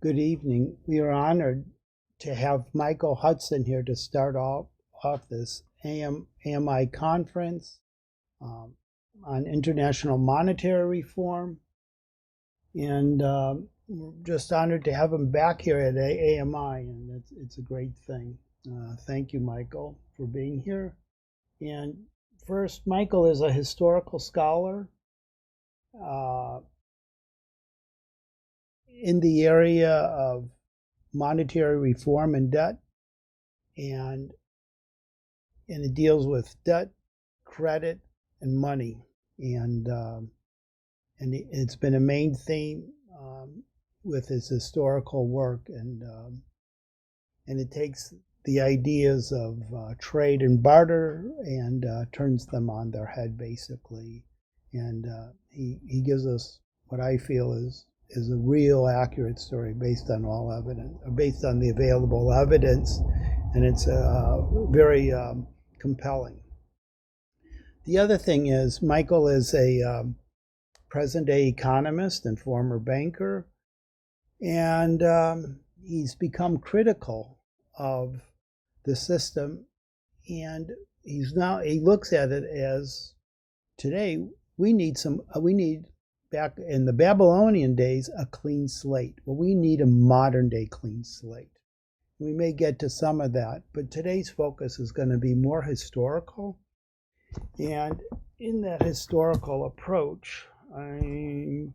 Good evening. We are honored to have Michael Hudson here to start off this AMI conference on international monetary reform. And we're just honored to have him back here at AMI, and it's a great thing. Thank you, Michael, for being here. And first, Michael is a historical scholar in the area of monetary reform and debt, and it deals with debt, credit, and money, and it's been a main theme with his historical work, and it takes the ideas of trade and barter and turns them on their head, basically, and he gives us what I feel is a real accurate story based on all evidence, based on the available evidence, and it's very compelling. The other thing is Michael is a present-day economist and former banker, and he's become critical of the system, and he looks at it as today we need back in the Babylonian days, a clean slate. Well, we need a modern day clean slate. We may get to some of that, but today's focus is going to be more historical. And in that historical approach, I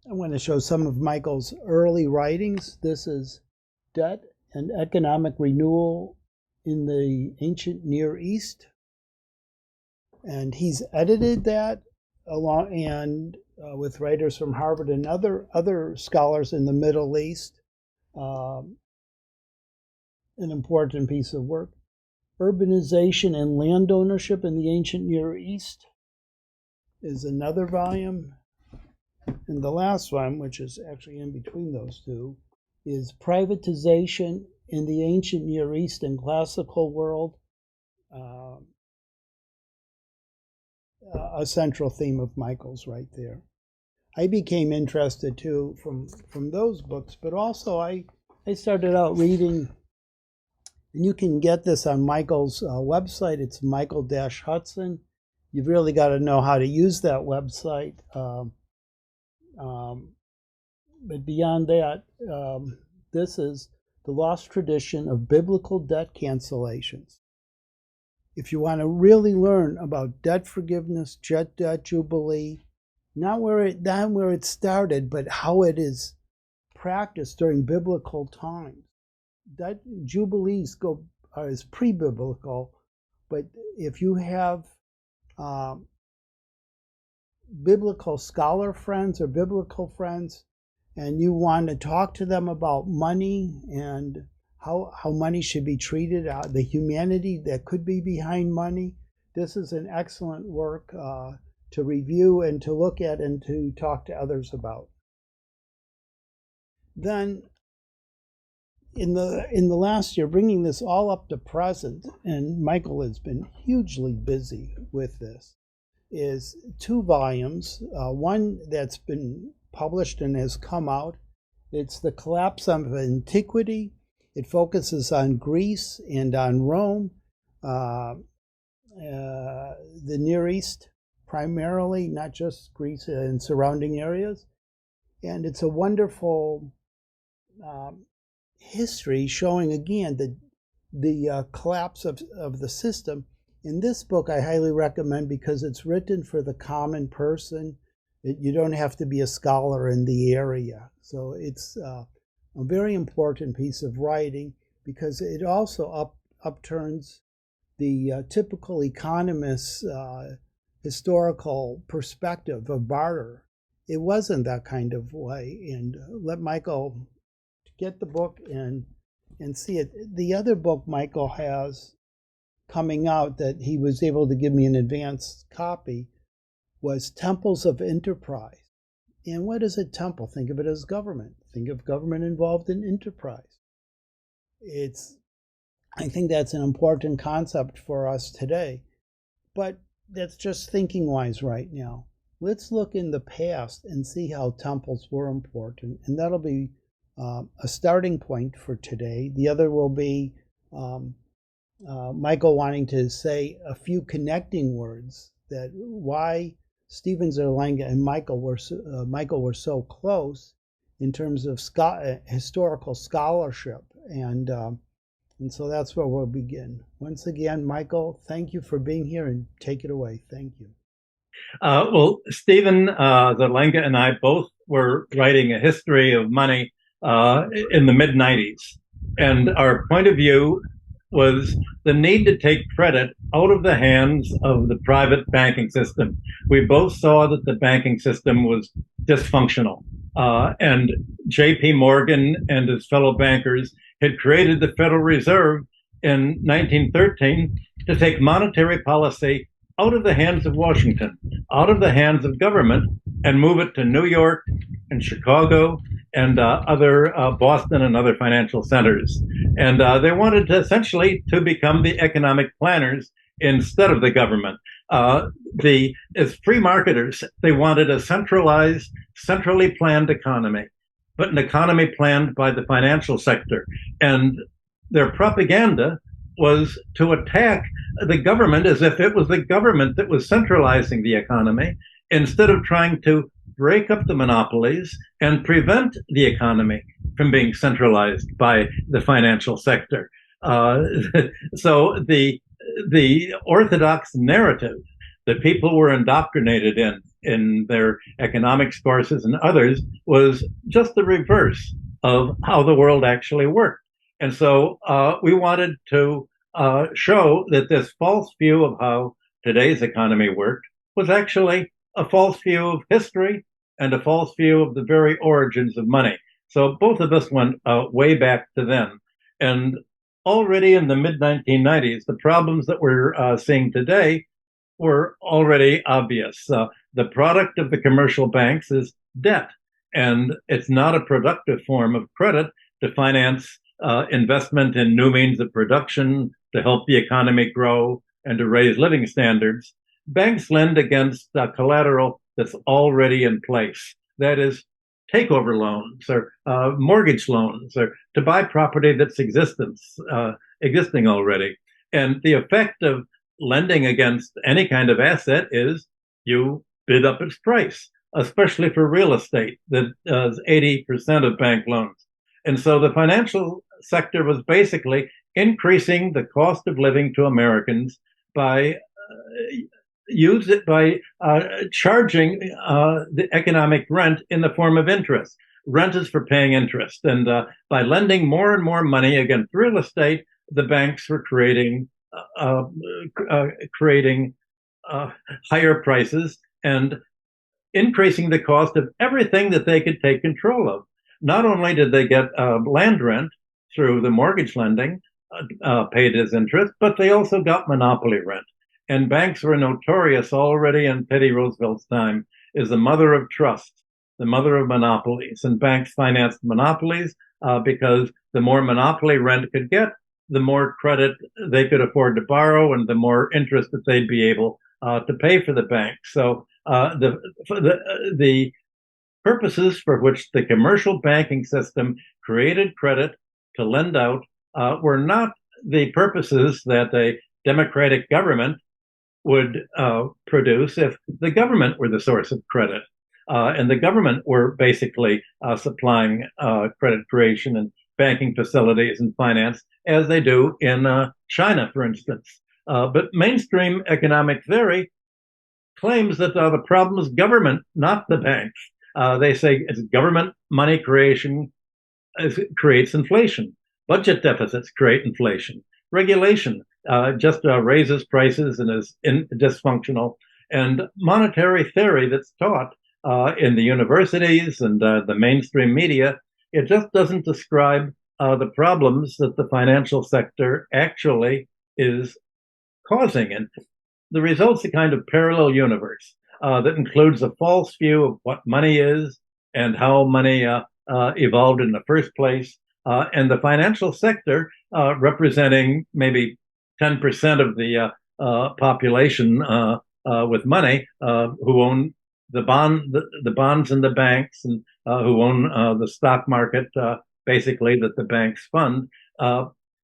want to show some of Michael's early writings. This is Debt and Economic Renewal in the Ancient Near East. And he's edited that along and with writers from Harvard and other scholars in the Middle East, an important piece of work. Urbanization and Land Ownership in the Ancient Near East is another volume. And the last one, which is actually in between those two, is Privatization in the Ancient Near East and Classical World, a central theme of Michael's right there. I became interested too from those books, but also I started out reading, and you can get this on Michael's website. It's Michael-Hudson. You've really got to know how to use that website. But beyond that, this is The Lost Tradition of Biblical Debt Cancellations. If you want to really learn about debt forgiveness, debt jubilee, not where it started, but how it is practiced during biblical times. Debt jubilees is pre-biblical, but if you have biblical scholar friends or biblical friends, and you want to talk to them about money and how money should be treated, the humanity that could be behind money, this is an excellent work to review and to look at and to talk to others about. Then, in the last year, bringing this all up to present, and Michael has been hugely busy with this, is 2 volumes. One that's been published and has come out. It's The Collapse of Antiquity. It focuses on Greece and on Rome, the Near East primarily, not just Greece and surrounding areas. And it's a wonderful history showing again the collapse of the system. In this book, I highly recommend because it's written for the common person. You don't have to be a scholar in the area. So it's a very important piece of writing because it also upturns the typical economist's historical perspective of barter. It wasn't that kind of way. And let Michael get the book and see it. The other book Michael has coming out that he was able to give me an advanced copy was Temples of Enterprise. And what is a temple? Think of it as government. Think of government involved in enterprise. I think that's an important concept for us today. But that's just thinking wise right now. let's look in the past and see how temples were important. And that'll be a starting point for today. The other will be Michael wanting to say a few connecting words that why Stephen Zarlenga and Michael were so close in terms of historical scholarship, and so that's where we'll begin. Once again, Michael, thank you for being here, and take it away. Thank you. Well, Stephen Zarlenga and I both were writing a history of money in the mid-90s. And our point of view was the need to take credit out of the hands of the private banking system. We both saw that the banking system was dysfunctional. And J.P. Morgan and his fellow bankers had created the Federal Reserve in 1913 to take monetary policy out of the hands of Washington, out of the hands of government, and move it to New York and Chicago and other Boston and other financial centers. And they wanted to essentially to become the economic planners instead of the government. As free marketers, they wanted a centralized, centrally planned economy, but an economy planned by the financial sector. And their propaganda was to attack the government as if it was the government that was centralizing the economy, instead of trying to break up the monopolies and prevent the economy from being centralized by the financial sector. So the orthodox narrative that people were indoctrinated in their economics courses and others was just the reverse of how the world actually worked. And so we wanted to show that this false view of how today's economy worked was actually a false view of history and a false view of the very origins of money. So both of us went way back to then. And already in the mid-1990s, the problems that we're seeing today were already obvious. The product of the commercial banks is debt, and it's not a productive form of credit to finance investment in new means of production, to help the economy grow, and to raise living standards. Banks lend against collateral that's already in place. That is, takeover loans or mortgage loans, or to buy property that's existing already. And the effect of lending against any kind of asset is you bid up its price, especially for real estate, that is 80% of bank loans. And so the financial sector was basically increasing the cost of living to Americans by charging the economic rent in the form of interest. Rent is for paying interest. And by lending more and more money against real estate, the banks were creating higher prices and increasing the cost of everything that they could take control of. Not only did they get land rent through the mortgage lending paid as interest, but they also got monopoly rent. And banks were notorious already in Teddy Roosevelt's time as the mother of trust, the mother of monopolies. And banks financed monopolies because the more monopoly rent could get, the more credit they could afford to borrow and the more interest that they'd be able to pay for the bank. So the purposes for which the commercial banking system created credit to lend out were not the purposes that a democratic government would produce if the government were the source of credit. And the government were basically supplying credit creation and banking facilities and finance, as they do in China, for instance. But mainstream economic theory claims that the problem is government, not the banks. They say it's government money creation creates inflation. Budget deficits create inflation. Regulation just raises prices and is dysfunctional. And monetary theory that's taught in the universities and the mainstream media, it just doesn't describe the problems that the financial sector actually is causing. And the result's a kind of parallel universe that includes a false view of what money is and how money evolved in the first place. And the financial sector, representing maybe 10% of the population with money, who own the bonds in the banks and who own the stock market, basically that the banks fund,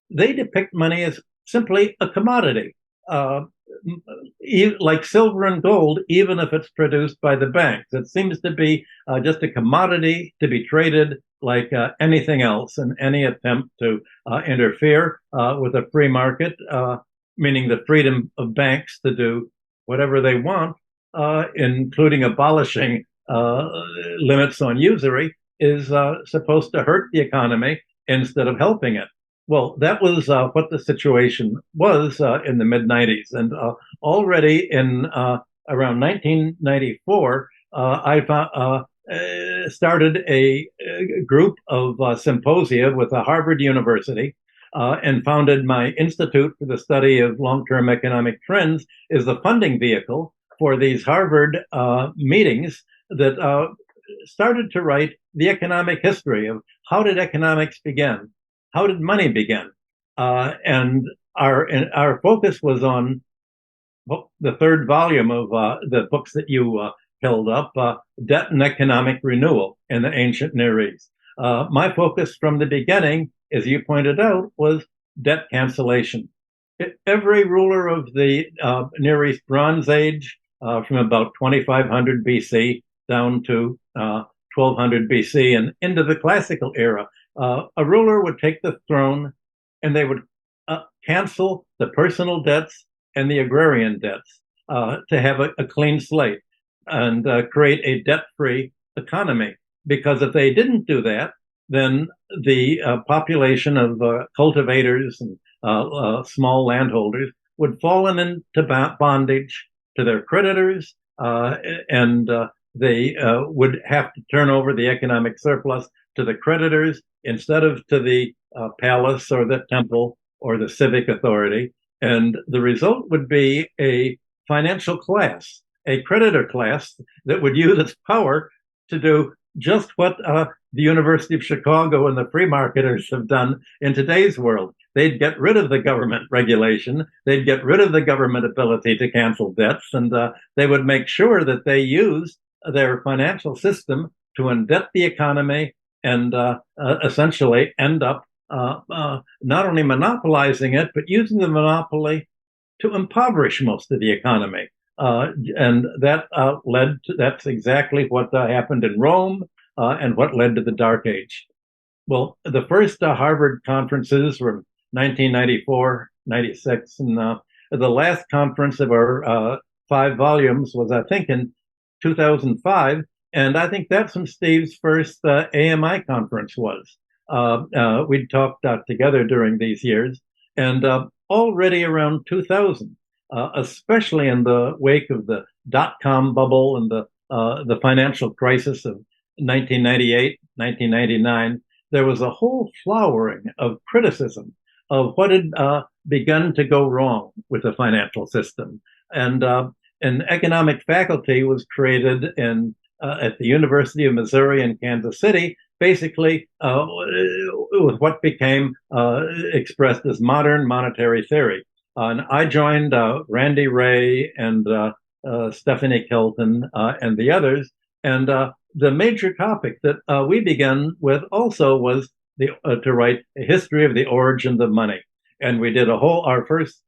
they depict money as simply a commodity, like silver and gold, even if it's produced by the banks. It seems to be just a commodity to be traded like anything else, and any attempt to interfere with a free market, meaning the freedom of banks to do whatever they want, including abolishing limits on usury, is supposed to hurt the economy instead of helping it. Well, that was what the situation was in the mid 90s. And already in around 1994, I started a group of symposia with Harvard University and founded my Institute for the Study of Long-Term Economic Trends as the funding vehicle for these Harvard meetings that started to write the economic history of how did economics begin? How did money begin? And our focus was on the third volume of the books that you held up, Debt and Economic Renewal in the Ancient Near East. My focus from the beginning, as you pointed out, was debt cancellation. Every ruler of the Near East Bronze Age, from about 2500 BC down to 1200 BC and into the classical era, a ruler would take the throne and they would cancel the personal debts and the agrarian debts to have a clean slate and create a debt-free economy. Because if they didn't do that, then the population of cultivators and small landholders would fall into bondage to their creditors, and they would have to turn over the economic surplus to the creditors instead of to the palace or the temple or the civic authority. And the result would be a financial class, a creditor class that would use its power to do just what the University of Chicago and the free marketers have done in today's world. They'd get rid of the government regulation. They'd get rid of the government ability to cancel debts, and they would make sure that they used their financial system to indebt the economy and essentially end up not only monopolizing it, but using the monopoly to impoverish most of the economy. And that that's exactly what happened in Rome and what led to the Dark Age. Well, the first Harvard conferences were 1994, 96, and the last conference of our 5 volumes was, I think, in 2005. And I think that's when Steve's first AMI conference was. We'd talked together during these years. And already around 2000, especially in the wake of the dot-com bubble and the financial crisis of 1998, 1999, there was a whole flowering of criticism of what had begun to go wrong with the financial system. And an economic faculty was created at the University of Missouri in Kansas City, basically with what became expressed as modern monetary theory. And I joined Randy Ray and Stephanie Kelton and the others. And the major topic that we began with also was to write a history of the origin of money. And we did our first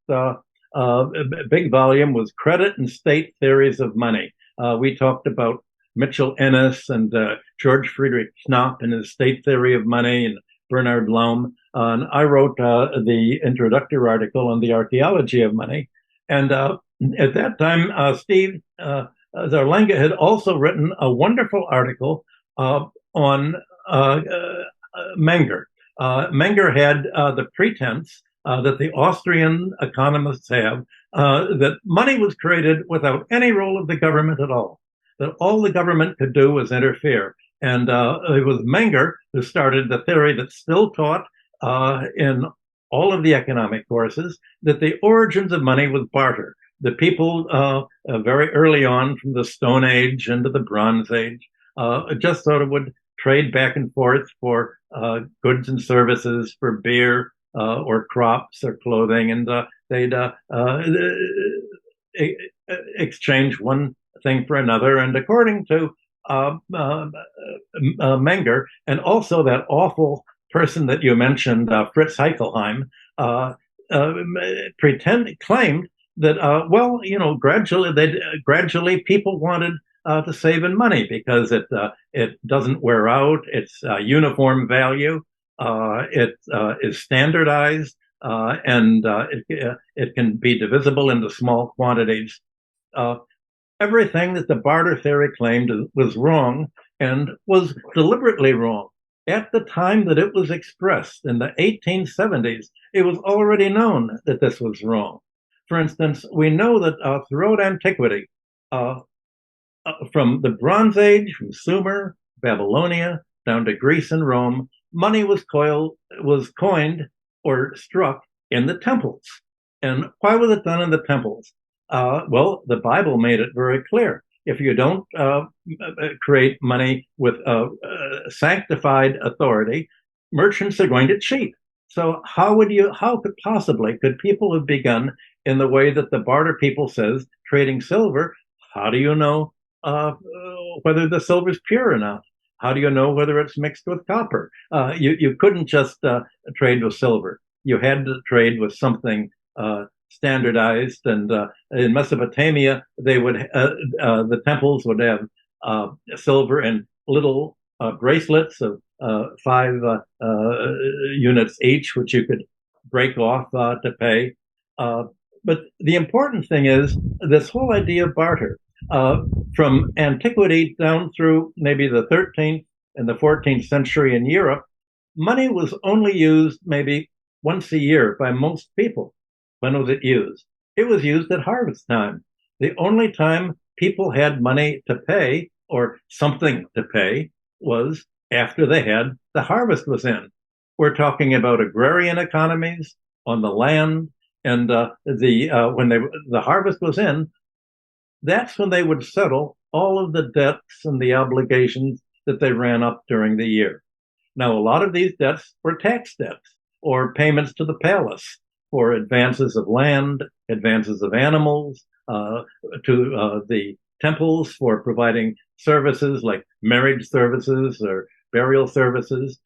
big volume was Credit and State Theories of Money. We talked about Mitchell Ennis and George Friedrich Knapp and his State Theory of Money, and Bernard Lohm. And I wrote the introductory article on the archaeology of money. And at that time, Steve Zarlenga had also written a wonderful article on Menger. Menger had the pretense that the Austrian economists have that money was created without any role of the government at all, that all the government could do was interfere. And it was Menger who started the theory that's still taught in all of the economic courses, that the origins of money was barter. The people very early on, from the Stone Age into the Bronze Age, just sort of would trade back and forth for goods and services, for beer or crops or clothing, and they'd exchange one thing for another. And according to Menger, and also that awful person that you mentioned, Fritz Heichelheim, claimed that gradually people wanted to save in money because it doesn't wear out. It's uniform value. It is standardized, and it can be divisible into small quantities. Everything that the barter theory claimed was wrong, and was deliberately wrong. At the time that it was expressed in the 1870s, it was already known that this was wrong. For instance, we know that throughout antiquity, from the Bronze Age, from Sumer, Babylonia, down to Greece and Rome, money was coined or struck in the temples. And why was it done in the temples? Well, the Bible made it very clear. If you don't create money with sanctified authority, merchants are going to cheat. So how could people have begun in the way that the barter people says, trading silver? How do you know whether the silver is pure enough? How do you know whether it's mixed with copper? You couldn't just trade with silver. You had to trade with something standardized. And in Mesopotamia, the temples would have silver and little bracelets of 5 units each, which you could break off to pay. But the important thing is this whole idea of barter. From antiquity down through maybe the 13th and the 14th century in Europe, money was only used maybe once a year by most people. When was it used? It was used at harvest time. The only time people had money to pay or something to pay was after they had the harvest was in. We're talking about agrarian economies on the land, and when the harvest was in, that's when they would settle all of the debts and the obligations that they ran up during the year. Now, a lot of these debts were tax debts or payments to the palace for advances of land, advances of animals, to the temples for providing services like marriage services or burial services,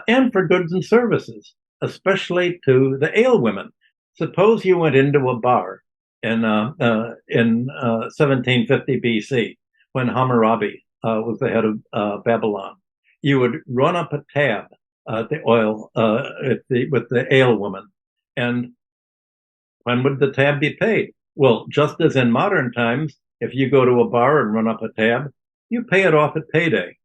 and for goods and services, especially to the alewomen. Suppose you went into a bar in 1750 BC, when Hammurabi was the head of Babylon. You would run up a tab with the alewoman. And when would the tab be paid? Well, just as in modern times, if you go to a bar and run up a tab, you pay it off at payday.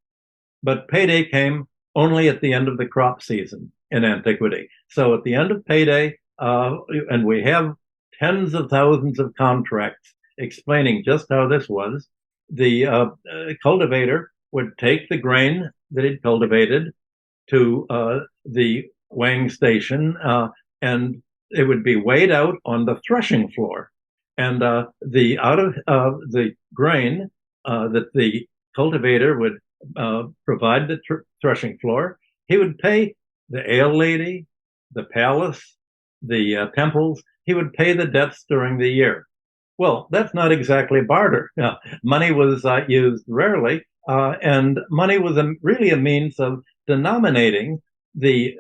But payday came only at the end of the crop season in antiquity. So at the end of payday, and we have tens of thousands of contracts explaining just how this was, the cultivator would take the grain that he'd cultivated to the weighing station, and it would be weighed out on the threshing floor. And out of the grain that the cultivator would provide the threshing floor, he would pay the ale lady, the palace, the temples. He would pay the debts during the year. Well, that's not exactly barter. Money was used rarely, and money was really a means of denominating the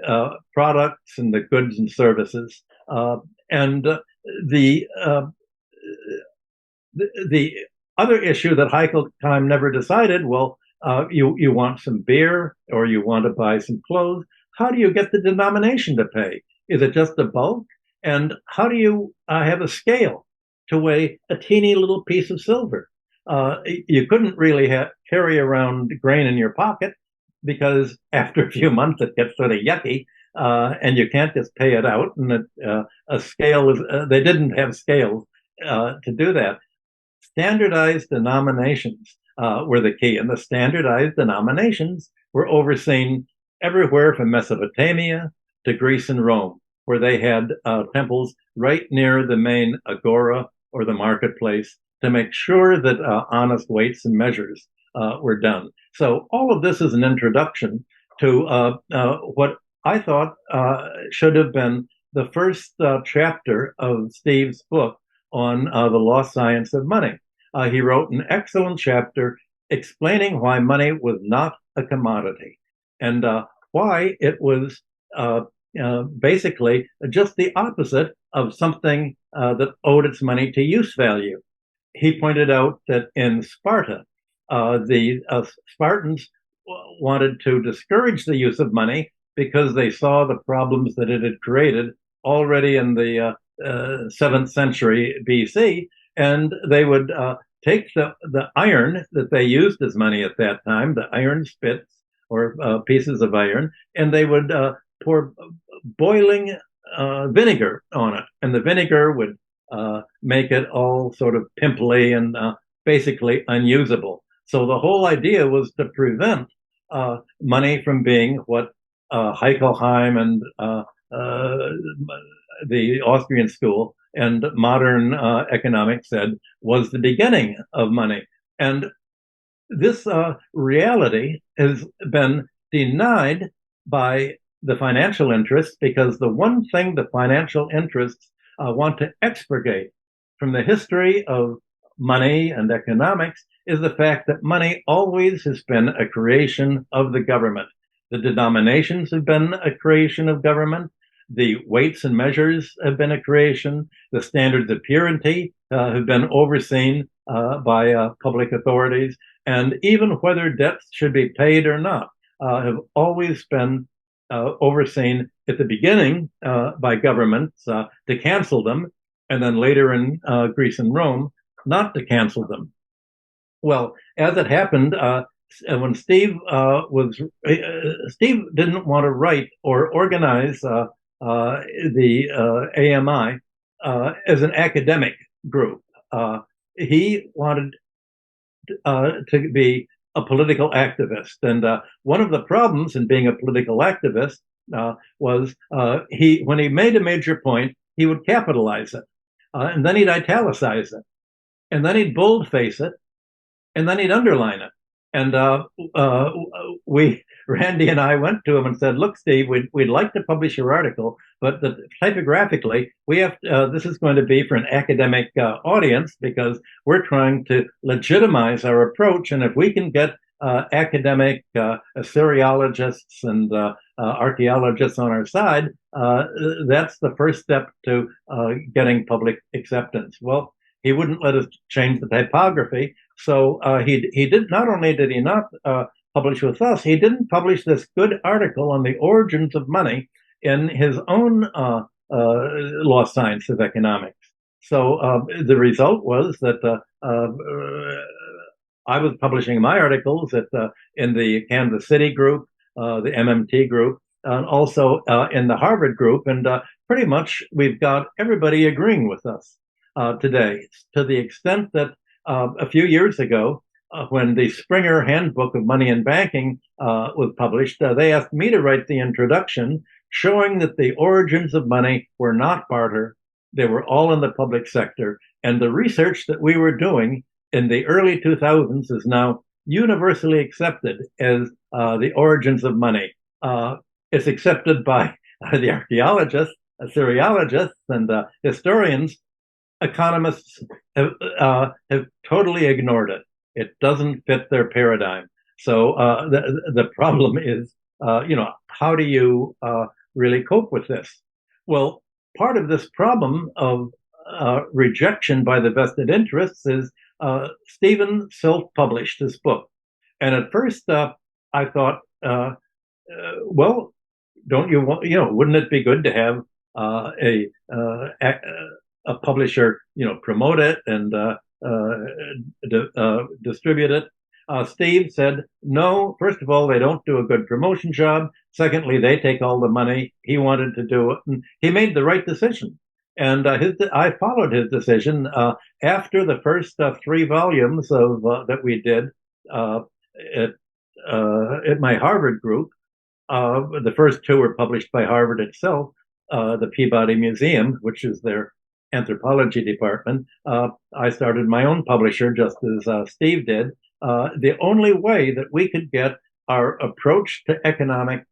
products and the goods and services. And the other issue that Heichelheim never decided, well, you want some beer or you want to buy some clothes. How do you get the denomination to pay? Is it just a bulk? And how do you have a scale to weigh a teeny little piece of silver? You couldn't really carry around grain in your pocket, because after a few months it gets sort of yucky, and you can't just pay it out. And a scale is, they didn't have scales to do that. Standardized denominations were the key, and the standardized denominations were overseen everywhere from Mesopotamia to Greece and Rome, where they had temples right near the main agora or the marketplace to make sure that honest weights and measures were done. So all of this is an introduction to what I thought should have been the first chapter of Steve's book on the lost science of money. he wrote an excellent chapter explaining why money was not a commodity and why it was basically just the opposite of something that owed its money to use value. He pointed out that in Sparta, the Spartans wanted to discourage the use of money because they saw the problems that it had created already in the 7th century BC, and they would take the iron that they used as money at that time, the iron spits or pieces of iron, and they would pour boiling vinegar on it, and the vinegar would make it all sort of pimply and basically unusable. So the whole idea was to prevent money from being what Heichelheim and the Austrian school and modern economics said was the beginning of money. And this reality has been denied by the financial interests because the one thing the financial interests want to expurgate from the history of money and economics is the fact that money always has been a creation of the government. The denominations have been a creation of government. The weights and measures have been a creation. The standards of purity have been overseen by public authorities. And even whether debts should be paid or not have always been overseen at the beginning by governments to cancel them, and then later in Greece and Rome, not to cancel them. Well, as it happened, when Steve Steve didn't want to write or organize the AMI as an academic group. He wanted to be a political activist, and one of the problems in being a political activist was when he made a major point, he would capitalize it, and then he'd italicize it, and then he'd boldface it, and then he'd underline it. And Randy and I went to him and said, "Look, Steve, we'd like to publish your article, but typographically, we have this is going to be for an academic audience because we're trying to legitimize our approach. And if we can get academic Assyriologists and archaeologists on our side, that's the first step to getting public acceptance." Well, he wouldn't let us change the typography. So he did not only did he not publish with us, he didn't publish this good article on the origins of money in his own Lost Science of Economics. So the result was that I was publishing my articles in the Kansas City group, the MMT group, and also in the Harvard group, and pretty much we've got everybody agreeing with us today, to the extent that a few years ago, when the Springer Handbook of Money and Banking was published, they asked me to write the introduction showing that the origins of money were not barter. They were all in the public sector. And the research that we were doing in the early 2000s is now universally accepted as the origins of money. It's accepted by the archaeologists, Assyriologists, and historians. Economists have totally ignored it. It doesn't fit their paradigm. So the problem is, how do you really cope with this? Well, part of this problem of rejection by the vested interests is Stephen self-published this book. And at first I thought, well, don't you want, wouldn't it be good to have a publisher, promote it and distribute it? Steve said, no, first of all, they don't do a good promotion job. Secondly, they take all the money. He wanted to do it. And he made the right decision. And I followed his decision. After the first 3 volumes of that we did at my Harvard group, the first 2 were published by Harvard itself, the Peabody Museum, which is their anthropology department. I started my own publisher, just as Steve did. The only way that we could get our approach to economic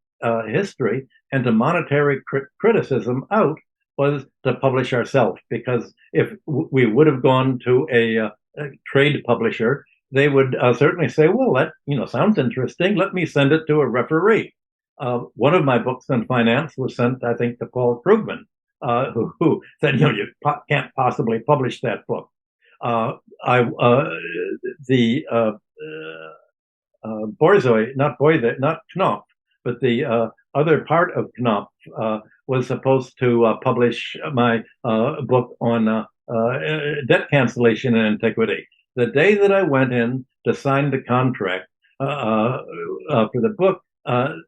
history and to monetary criticism out was to publish ourselves, because if we would have gone to trade publisher, they would certainly say, "Well, that sounds interesting. Let me send it to a referee." One of my books on finance was sent, I think, to Paul Krugman, who said, "You can't possibly publish that book." Borzoi, not Knopf, but the other part of Knopf was supposed to publish my book on debt cancellation and antiquity. The day that I went in to sign the contract for the book,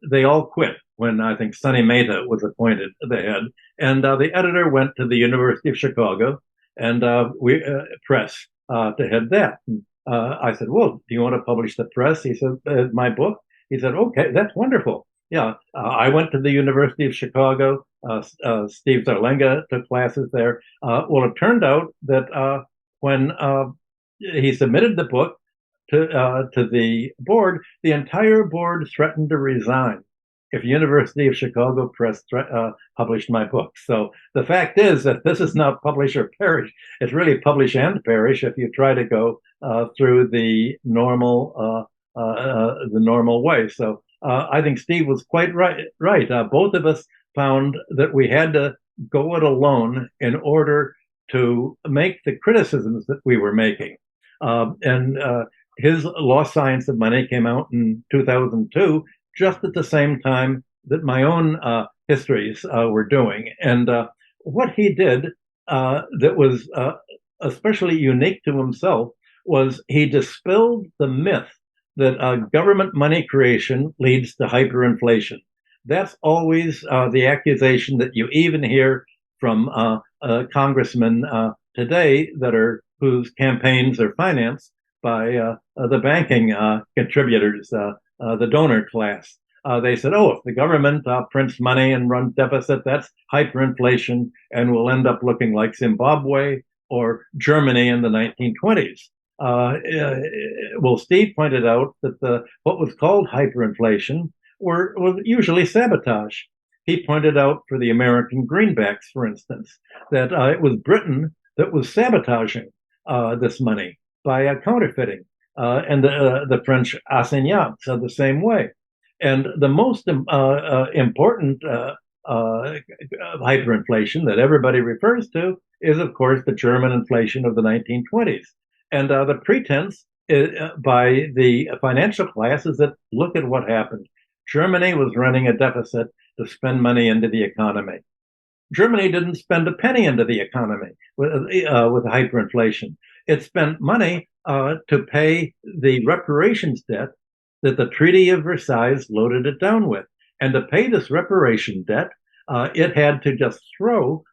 they all quit when I think Sonny Mehta was appointed the head. And the editor went to the University of Chicago and we press to head that. And, I said, "Well, do you want to publish the press?" He said, "My book?" He said, "Okay, that's wonderful." Yeah, I went to the University of Chicago. Steve Zarlenga took classes there. Well, it turned out that when he submitted the book to the board, the entire board threatened to resign if University of Chicago Press published my book. So the fact is that this is not publish or perish. It's really publish and perish if you try to go through the normal way. So I think Steve was quite right. Both of us found that we had to go it alone in order to make the criticisms that we were making. And his Lost Science of Money came out in 2002, just at the same time that my own histories were doing. And what he did that was especially unique to himself was he dispelled the myth that government money creation leads to hyperinflation. That's always the accusation that you even hear from congressmen today whose campaigns are financed by the banking contributors, the donor class. They said, "Oh, if the government prints money and runs deficit, that's hyperinflation, and we'll end up looking like Zimbabwe or Germany in the 1920s." Well, Steve pointed out that what was called hyperinflation was usually sabotage. He pointed out for the American greenbacks, for instance, that it was Britain that was sabotaging this money by counterfeiting, and the French assignats the same way. And the most important hyperinflation that everybody refers to is, of course, the German inflation of the 1920s. And the pretense by the financial class is that look at what happened. Germany was running a deficit to spend money into the economy. Germany didn't spend a penny into the economy with hyperinflation. It spent money to pay the reparations debt that the Treaty of Versailles loaded it down with. And to pay this reparation debt, it had to just throw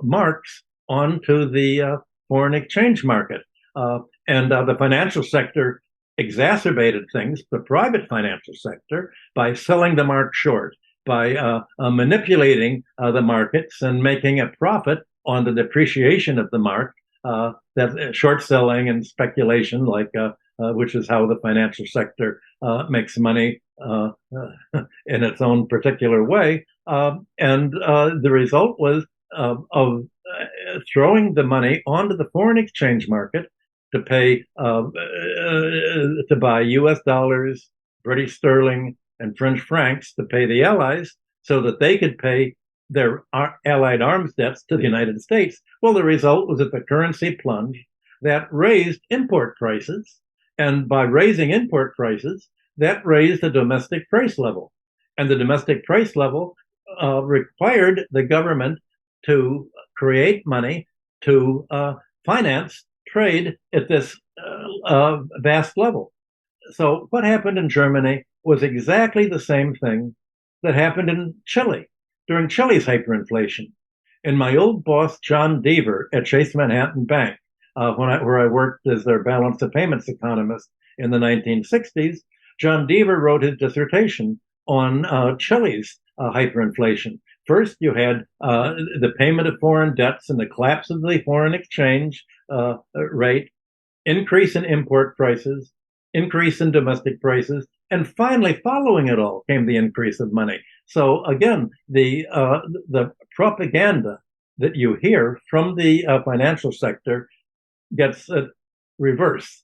marks onto the foreign exchange market. And the financial sector exacerbated things, the private financial sector, by selling the mark short, by manipulating the markets and making a profit on the depreciation of the mark, that short selling and speculation, which is how the financial sector makes money in its own particular way. And the result was of throwing the money onto the foreign exchange market to pay to buy U.S. dollars, British sterling, and French francs to pay the Allies so that they could pay their Allied arms debts to the United States. Well, the result was that the currency plunged. That raised import prices. And by raising import prices, that raised the domestic price level. And the domestic price level required the government to create money to finance trade at this vast level. So what happened in Germany was exactly the same thing that happened in Chile during Chile's hyperinflation. And my old boss, John Deaver at Chase Manhattan Bank, where I worked as their balance of payments economist in the 1960s, John Deaver wrote his dissertation on Chile's hyperinflation. First, you had the payment of foreign debts and the collapse of the foreign exchange rate, increase in import prices, increase in domestic prices, and finally, following it all, came the increase of money. So again, the propaganda that you hear from the financial sector gets reverse.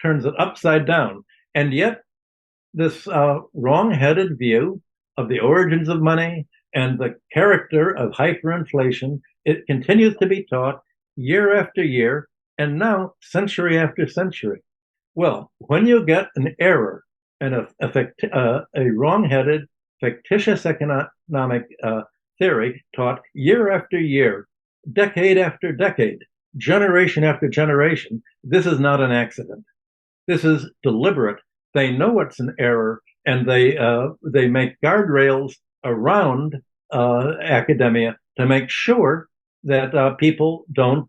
Turns it upside down. And yet, this wrong-headed view of the origins of money and the character of hyperinflation, it continues to be taught year after year, and now century after century. Well, when you get an error and a wrong-headed, fictitious economic theory taught year after year, decade after decade, generation after generation, this is not an accident. This is deliberate. They know it's an error, and they make guardrails around academia to make sure that people don't,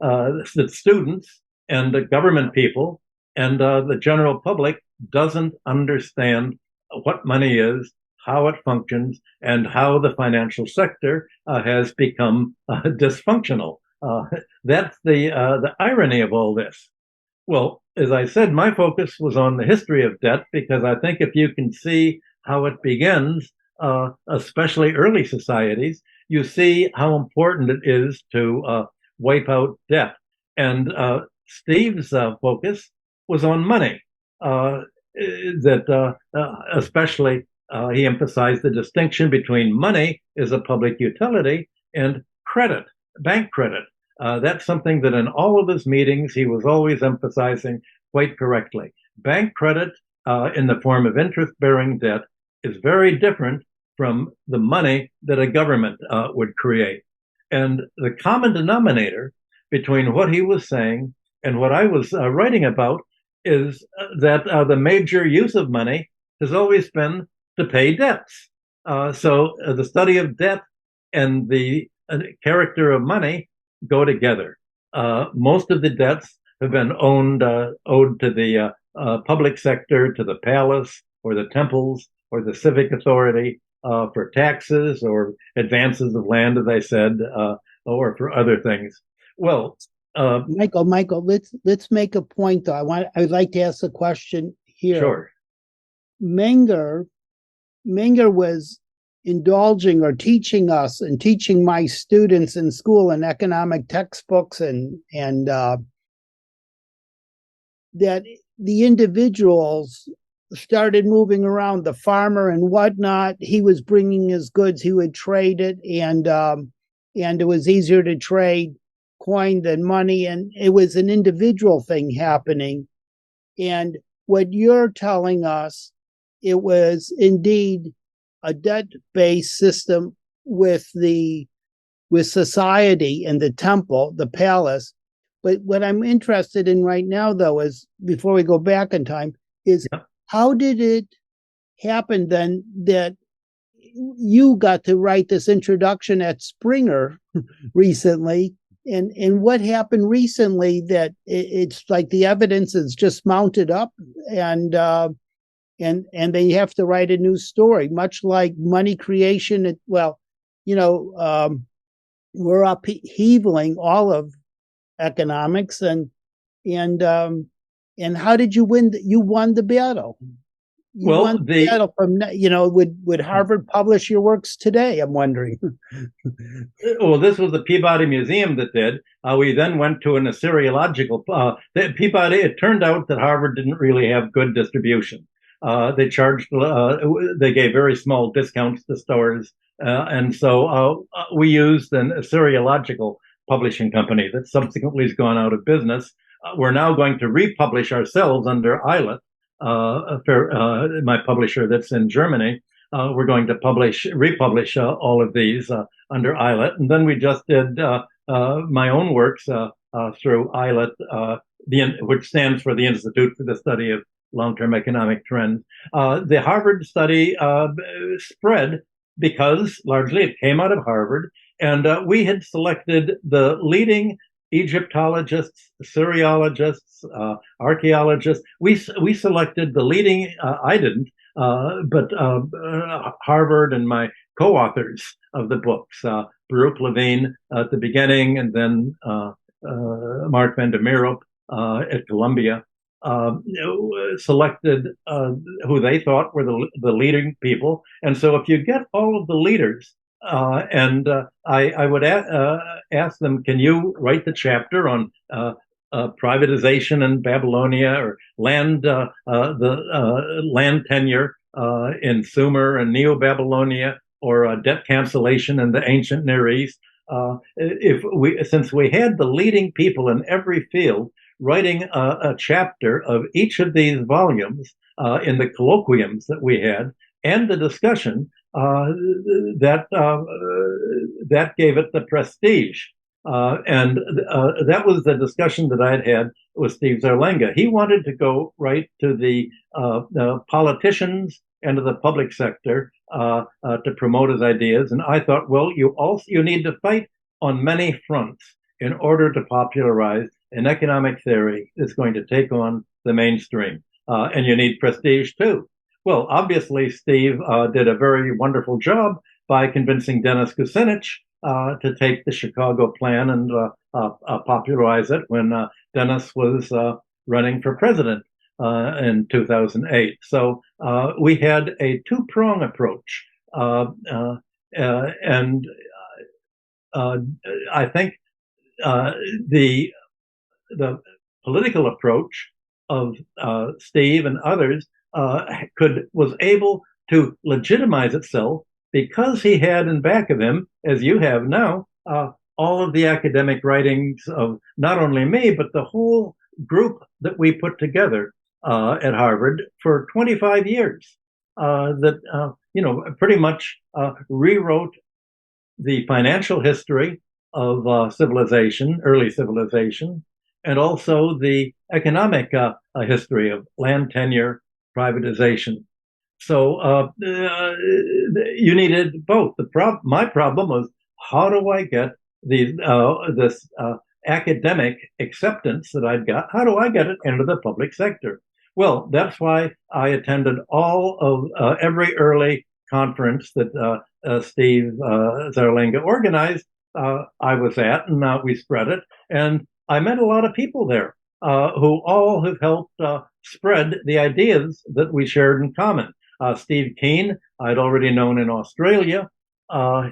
that students and the government people and the general public doesn't understand what money is, how it functions, and how the financial sector has become dysfunctional. That's the irony of all this. Well, as I said, my focus was on the history of debt because I think if you can see how it begins, especially early societies, you see how important it is to wipe out debt. And Steve's focus was on money. Especially he emphasized the distinction between money as a public utility and credit, bank credit. That's something that in all of his meetings he was always emphasizing quite correctly. Bank credit in the form of interest-bearing debt is very different from the money that a government would create. And the common denominator between what he was saying and what I was writing about is that the major use of money has always been to pay debts. So the study of debt and the character of money go together. Most of the debts have been owed to the public sector, to the palace or the temples or the civic authority for taxes or advances of land, as I said, or for other things. Well, Michael, let's make a point though. I'd like to ask a question here. Sure. Menger was indulging or teaching us and teaching my students in school in economic textbooks and that the individuals started moving around, the farmer and whatnot. He was bringing his goods, he would trade it, and it was easier to trade coin than money, and it was an individual thing happening. And what you're telling us, it was indeed a debt-based system with society and the temple, the palace. But what I'm interested in right now, though, is before we go back in time, is how did it happen then that you got to write this introduction at Springer recently? And what happened recently that it's like the evidence is just mounted up and they have to write a new story, much like money creation. We're upheavaling all of economics, and how did you win? You won the battle. Won the battle from, would Harvard publish your works today? I'm wondering. Well, this was the Peabody Museum that did. We then went to an Assyriological. Peabody. It turned out that Harvard didn't really have good distribution. They charged. They gave very small discounts to stores, and so we used an Assyriological publishing company that subsequently has gone out of business. We're now going to republish ourselves under Eilert. My publisher that's in Germany, we're going to republish all of these under Eilert, and then we just did my own works through Eilert, which stands for the Institute for the Study of Long-Term Economic Trends. The Harvard study spread because largely it came out of Harvard, and we had selected the leading Egyptologists, Assyriologists, archaeologists. We selected the leading, I didn't, but Harvard and my co-authors of the books, Baruch Levine at the beginning, and then Mark van der Meerup at Columbia, selected who they thought were the leading people. And so if you get all of the leaders, I would ask them, can you write the chapter on privatization in Babylonia, or land tenure in Sumer and Neo-Babylonia, or debt cancellation in the ancient Near East. Since we had the leading people in every field writing a chapter of each of these volumes in the colloquiums that we had, and the discussion, that gave it the prestige. And that was the discussion that I'd had with Steve Zarlenga. He wanted to go right to the politicians and to the public sector to promote his ideas. And I thought, well, you need to fight on many fronts in order to popularize an economic theory that's going to take on the mainstream. And you need prestige too. Well, obviously, Steve did a very wonderful job by convincing Dennis Kucinich to take the Chicago plan and popularize it when Dennis was running for president in 2008. So we had a two-prong approach. And I think the political approach of Steve and others was able to legitimize itself because he had in back of him, as you have now, all of the academic writings of not only me, but the whole group that we put together at Harvard for 25 years that, pretty much rewrote the financial history of civilization, early civilization, and also the economic history of land tenure, privatization. So you needed both. My problem was, how do I get this academic acceptance that I'd got? How do I get it into the public sector? Well, that's why I attended all of every early conference that Steve Zarlenga organized. I was at, and we spread it, and I met a lot of people there who all have helped spread the ideas that we shared in common. Steve Keen, I'd already known in Australia.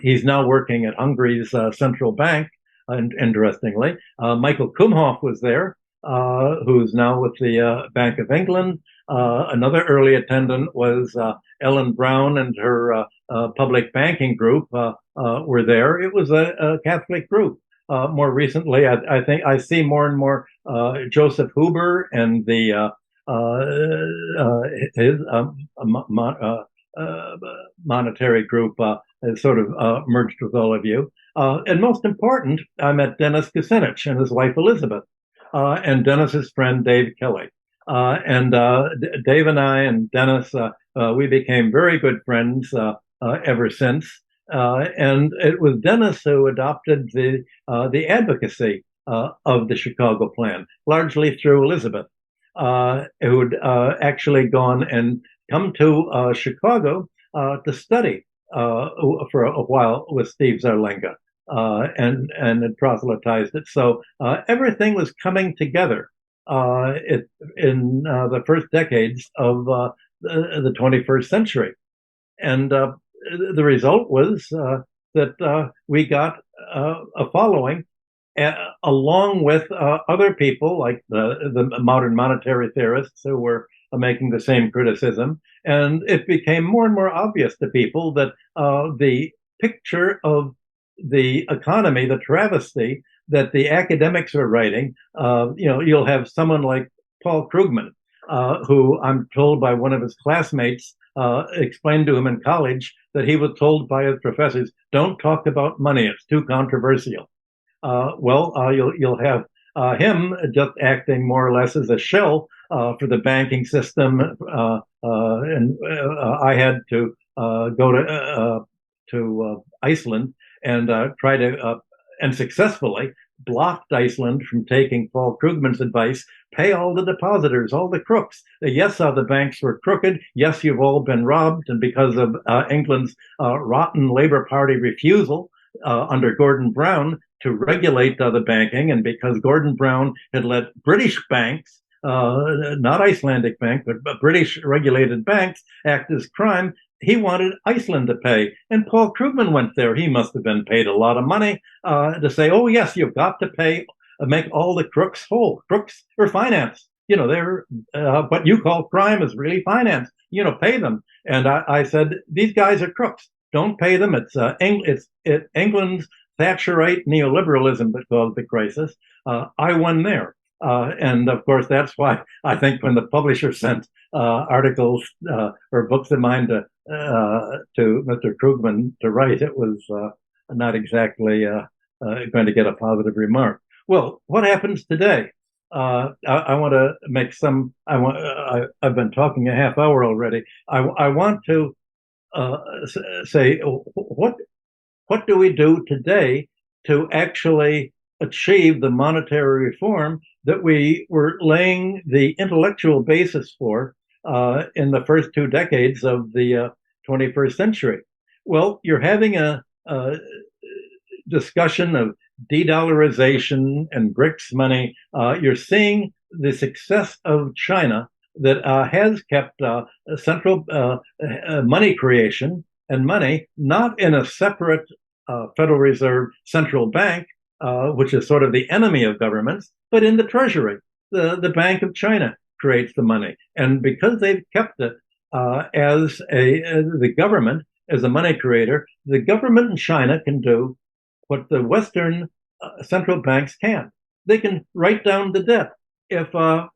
He's now working at Hungary's central bank, interestingly. Michael Kumhoff was there, who's now with the Bank of England. Another early attendant was Ellen Brown and her public banking group were there. It was a Catholic group. More recently, I think I see more and more Joseph Huber and his monetary group has sort of merged with all of you. And most important, I met Dennis Kucinich and his wife Elizabeth, and Dennis's friend Dave Kelly. And Dave and I and Dennis, we became very good friends ever since. And it was Dennis who adopted the advocacy of the Chicago Plan, largely through Elizabeth, who'd actually gone and come to Chicago to study for a while with Steve Zarlenga, and had proselytized it. So everything was coming together in the first decades of the 21st century. And the result was that we got a following, along with other people like the modern monetary theorists who were making the same criticism. And it became more and more obvious to people that the picture of the economy, the travesty that the academics are writing, you'll have someone like Paul Krugman, who I'm told by one of his classmates explained to him in college that he was told by his professors, don't talk about money, it's too controversial. You'll have him just acting more or less as a shell for the banking system. And I had to go to Iceland and try to, and successfully blocked Iceland from taking Paul Krugman's advice, pay all the depositors, all the crooks. Yes, the banks were crooked. Yes, you've all been robbed. And because of England's rotten Labour Party refusal under Gordon Brown to regulate the banking, and because Gordon Brown had let British banks, not Icelandic banks, but British regulated banks act as crime, he wanted Iceland to pay. And Paul Krugman went there. He must have been paid a lot of money to say, oh, yes, you've got to pay make all the crooks whole. Crooks are finance. They're what you call crime is really finance. Pay them. And I said, these guys are crooks. Don't pay them. It's England's Thatcherite neoliberalism that caused the crisis. I won there. And of course, that's why I think when the publisher sent articles or books of mine to Mr. Krugman to write, it was not exactly going to get a positive remark. Well, what happens today? I want to make some. I've been talking a half hour already. I want to say what do we do today to actually achieve the monetary reform that we were laying the intellectual basis for in the first 2 decades of the 21st century? Well, you're having a discussion of de-dollarization and BRICS money. You're seeing the success of China that has kept central money creation and money not in a separate Federal Reserve central bank, which is sort of the enemy of governments, but in the Treasury. The Bank of China creates the money. And because they've kept it as the government, as a money creator, the government in China can do what the Western central banks can't. They can write down the debt. If a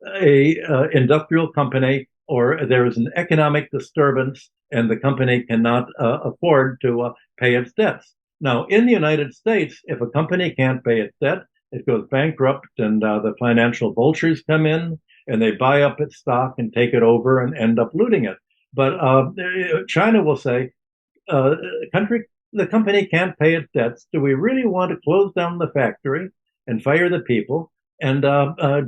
industrial company or there is an economic disturbance and the company cannot afford to pay its debts. Now, in the United States, if a company can't pay its debt, it goes bankrupt and the financial vultures come in and they buy up its stock and take it over and end up looting it. But China will say, the company can't pay its debts. Do we really want to close down the factory and fire the people and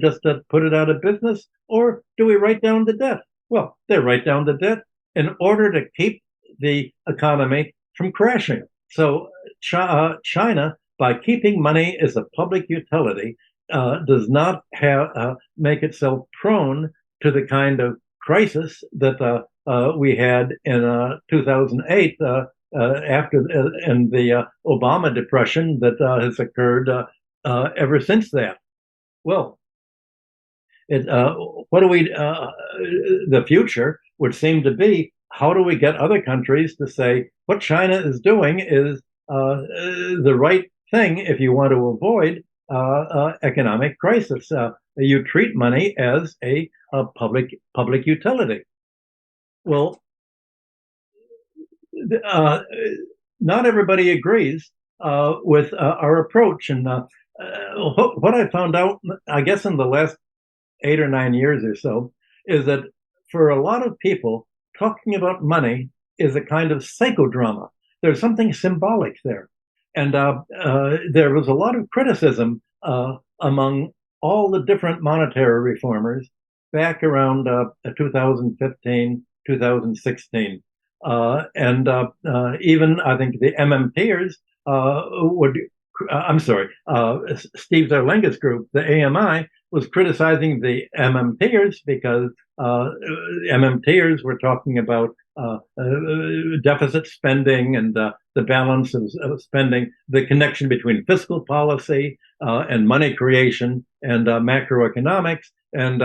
just put it out of business? Or do we write down the debt? Well, they write down the debt in order to keep the economy from crashing. So China, by keeping money as a public utility, does not make itself prone to the kind of crisis that we had in 2008 after and the Obama depression that has occurred ever since that. Well, what do we? The future would seem to be: how do we get other countries to say what China is doing is the right thing if you want to avoid economic crisis? You treat money as a public utility. Well, not everybody agrees with our approach, and what I found out, I guess, in the last 8 or 9 years or so, is that for a lot of people, talking about money is a kind of psychodrama. There's something symbolic there, and there was a lot of criticism among all the different monetary reformers back around 2015, 2016. And even I think the MMTers Steve Zarlenga's group, the AMI, was criticizing the MMTers because MMTers were talking about deficit spending and the balance of spending, the connection between fiscal policy and money creation and macroeconomics. And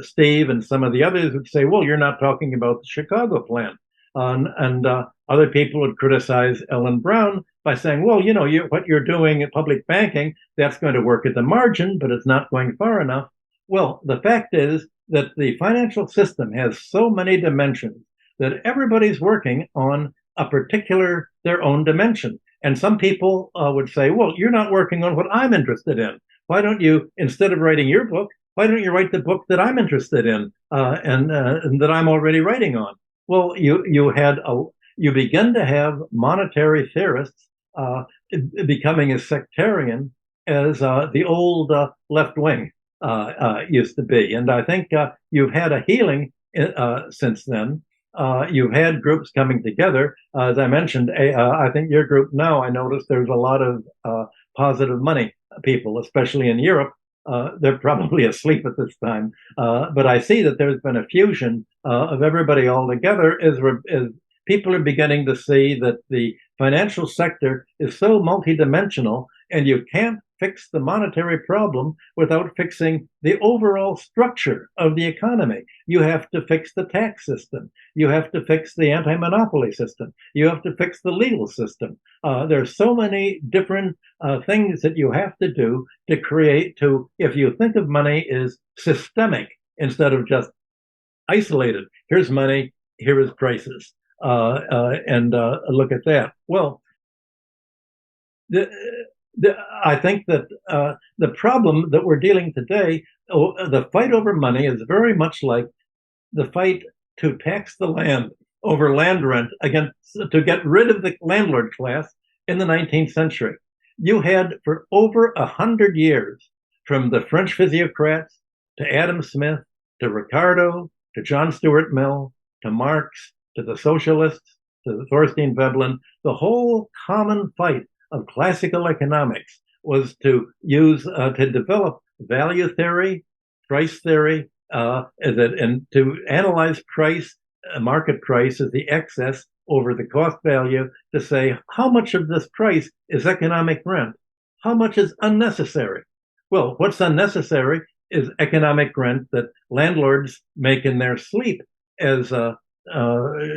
Steve and some of the others would say, well, you're not talking about the Chicago plan. And other people would criticize Ellen Brown by saying, well, what you're doing at public banking, that's going to work at the margin, but it's not going far enough. Well, the fact is that the financial system has so many dimensions that everybody's working on their own dimension. And some people would say, well, you're not working on what I'm interested in. Why don't you, instead of writing your book, why don't you write the book that I'm interested in and that I'm already writing on? Well, you begin to have monetary theorists becoming as sectarian as the old left wing used to be. And I think you've had a healing since then. You've had groups coming together. As I mentioned, I think your group now, I noticed there's a lot of positive money people, especially in Europe. They're probably asleep at this time. But I see that there's been a fusion of everybody all together as people are beginning to see that the financial sector is so multidimensional And you can't fix the monetary problem without fixing the overall structure of the economy. You have to fix the tax system. You have to fix the anti-monopoly system. You have to fix the legal system. There's so many different things that you have to do to create if you think of money as systemic instead of just isolated. Here's money, here is prices, and look at that. Well, I think that the problem that we're dealing today, the fight over money is very much like the fight to tax the land over land rent to get rid of the landlord class in the 19th century. You had for over 100 years, from the French physiocrats to Adam Smith, to Ricardo, to John Stuart Mill, to Marx, to the socialists, to Thorstein Veblen, the whole common fight of classical economics was to develop value theory, price theory, and to analyze price, market price as the excess over the cost value, to say how much of this price is economic rent, how much is unnecessary. Well, what's unnecessary is economic rent that landlords make in their sleep, as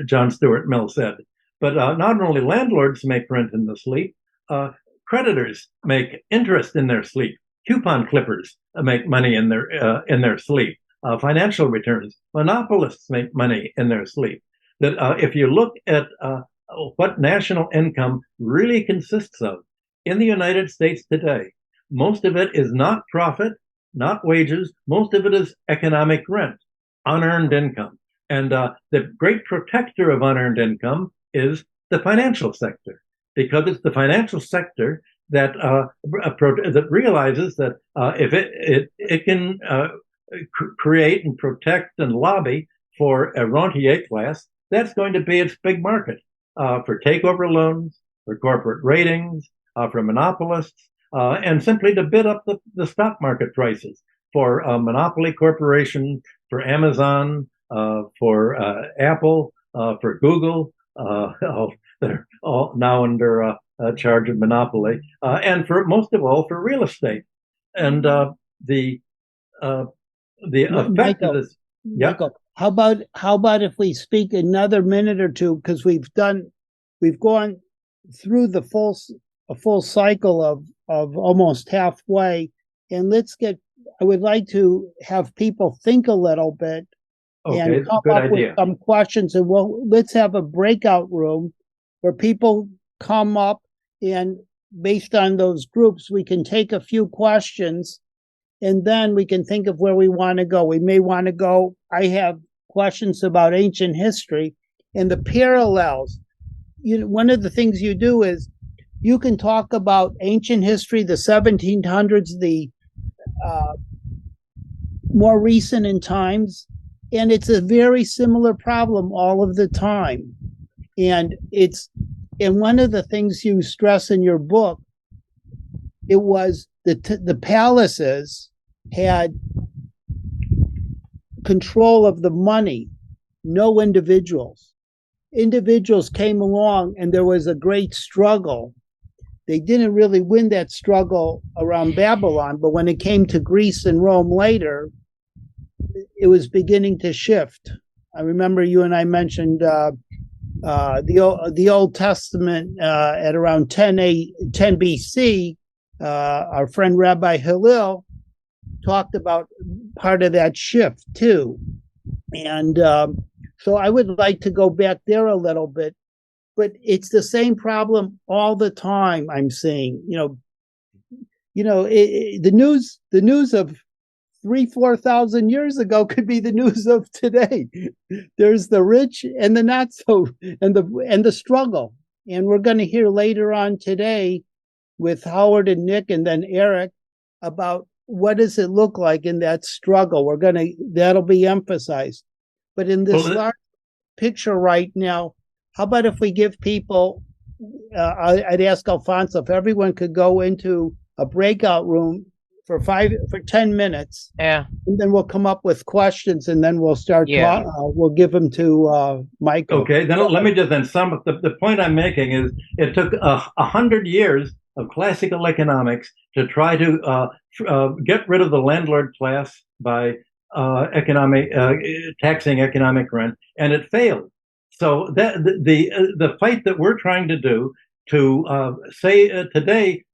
John Stuart Mill said. But not only landlords make rent in the sleep, creditors make interest in their sleep. Coupon clippers make money in their sleep. Financial returns, monopolists make money in their sleep. That if you look at what national income really consists of in the United States today, most of it is not profit, not wages. Most of it is economic rent, unearned income. And the great protector of unearned income is the financial sector, because it's the financial sector that realizes that if it can create and protect and lobby for a rentier class, that's going to be its big market for takeover loans, for corporate ratings, for monopolists, and simply to bid up the stock market prices for monopoly corporations, for Amazon, for Apple, for Google. They're all now under charge of monopoly, and for most of all for real estate. And the effect Michael, of this. Yeah. Michael, how about if we speak another minute or two, because we've gone through a full cycle of almost halfway, and I would like to have people think a little bit. Okay, and come good up idea. with some questions, and let's have a breakout room where people come up, and based on those groups, we can take a few questions, and then we can think of where we want to go. We may want to go. I have questions about ancient history and the parallels. One of the things you do is you can talk about ancient history, the 1700s, the more recent in times. And it's a very similar problem all of the time. And one of the things you stress in your book, it was the palaces had control of the money, no individuals. Individuals came along and there was a great struggle. They didn't really win that struggle around Babylon, but when it came to Greece and Rome later, it was beginning to shift. I remember you and I mentioned the Old Testament at around 10 BC. Our friend Rabbi Hillel talked about part of that shift too. And so I would like to go back there a little bit, but it's the same problem all the time. I'm seeing, the news of 3,000-4,000 years ago could be the news of today. There's the rich and the not so, and the struggle. And we're going to hear later on today with Howard and Nick and then Eric about what does it look like in that struggle. That'll be emphasized. But in this large picture right now, how about if we give people, I'd ask Alfonso if everyone could go into a breakout room for 10 minutes. Yeah. And then we'll come up with questions, and then we'll start. Yeah. We'll give them to Michael. Okay, then let me just sum up. The point I'm making is it took 100 years of classical economics to try to get rid of the landlord class by taxing economic rent, and it failed. So that the fight that we're trying to do to say today,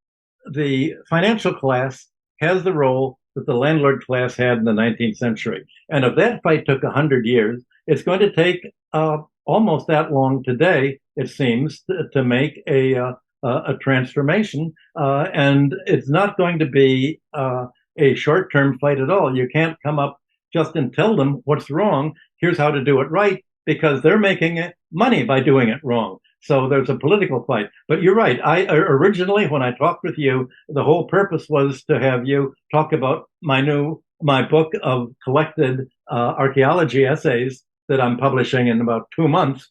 the financial class has the role that the landlord class had in the 19th century. And if that fight took 100 years, it's going to take almost that long today, it seems, to make a transformation. And it's not going to be a short-term fight at all. You can't come up just and tell them what's wrong. Here's how to do it right, because they're making money by doing it wrong. So there's a political fight. But you're right. I originally, when I talked with you, the whole purpose was to have you talk about my book of collected archaeology essays that I'm publishing in about 2 months,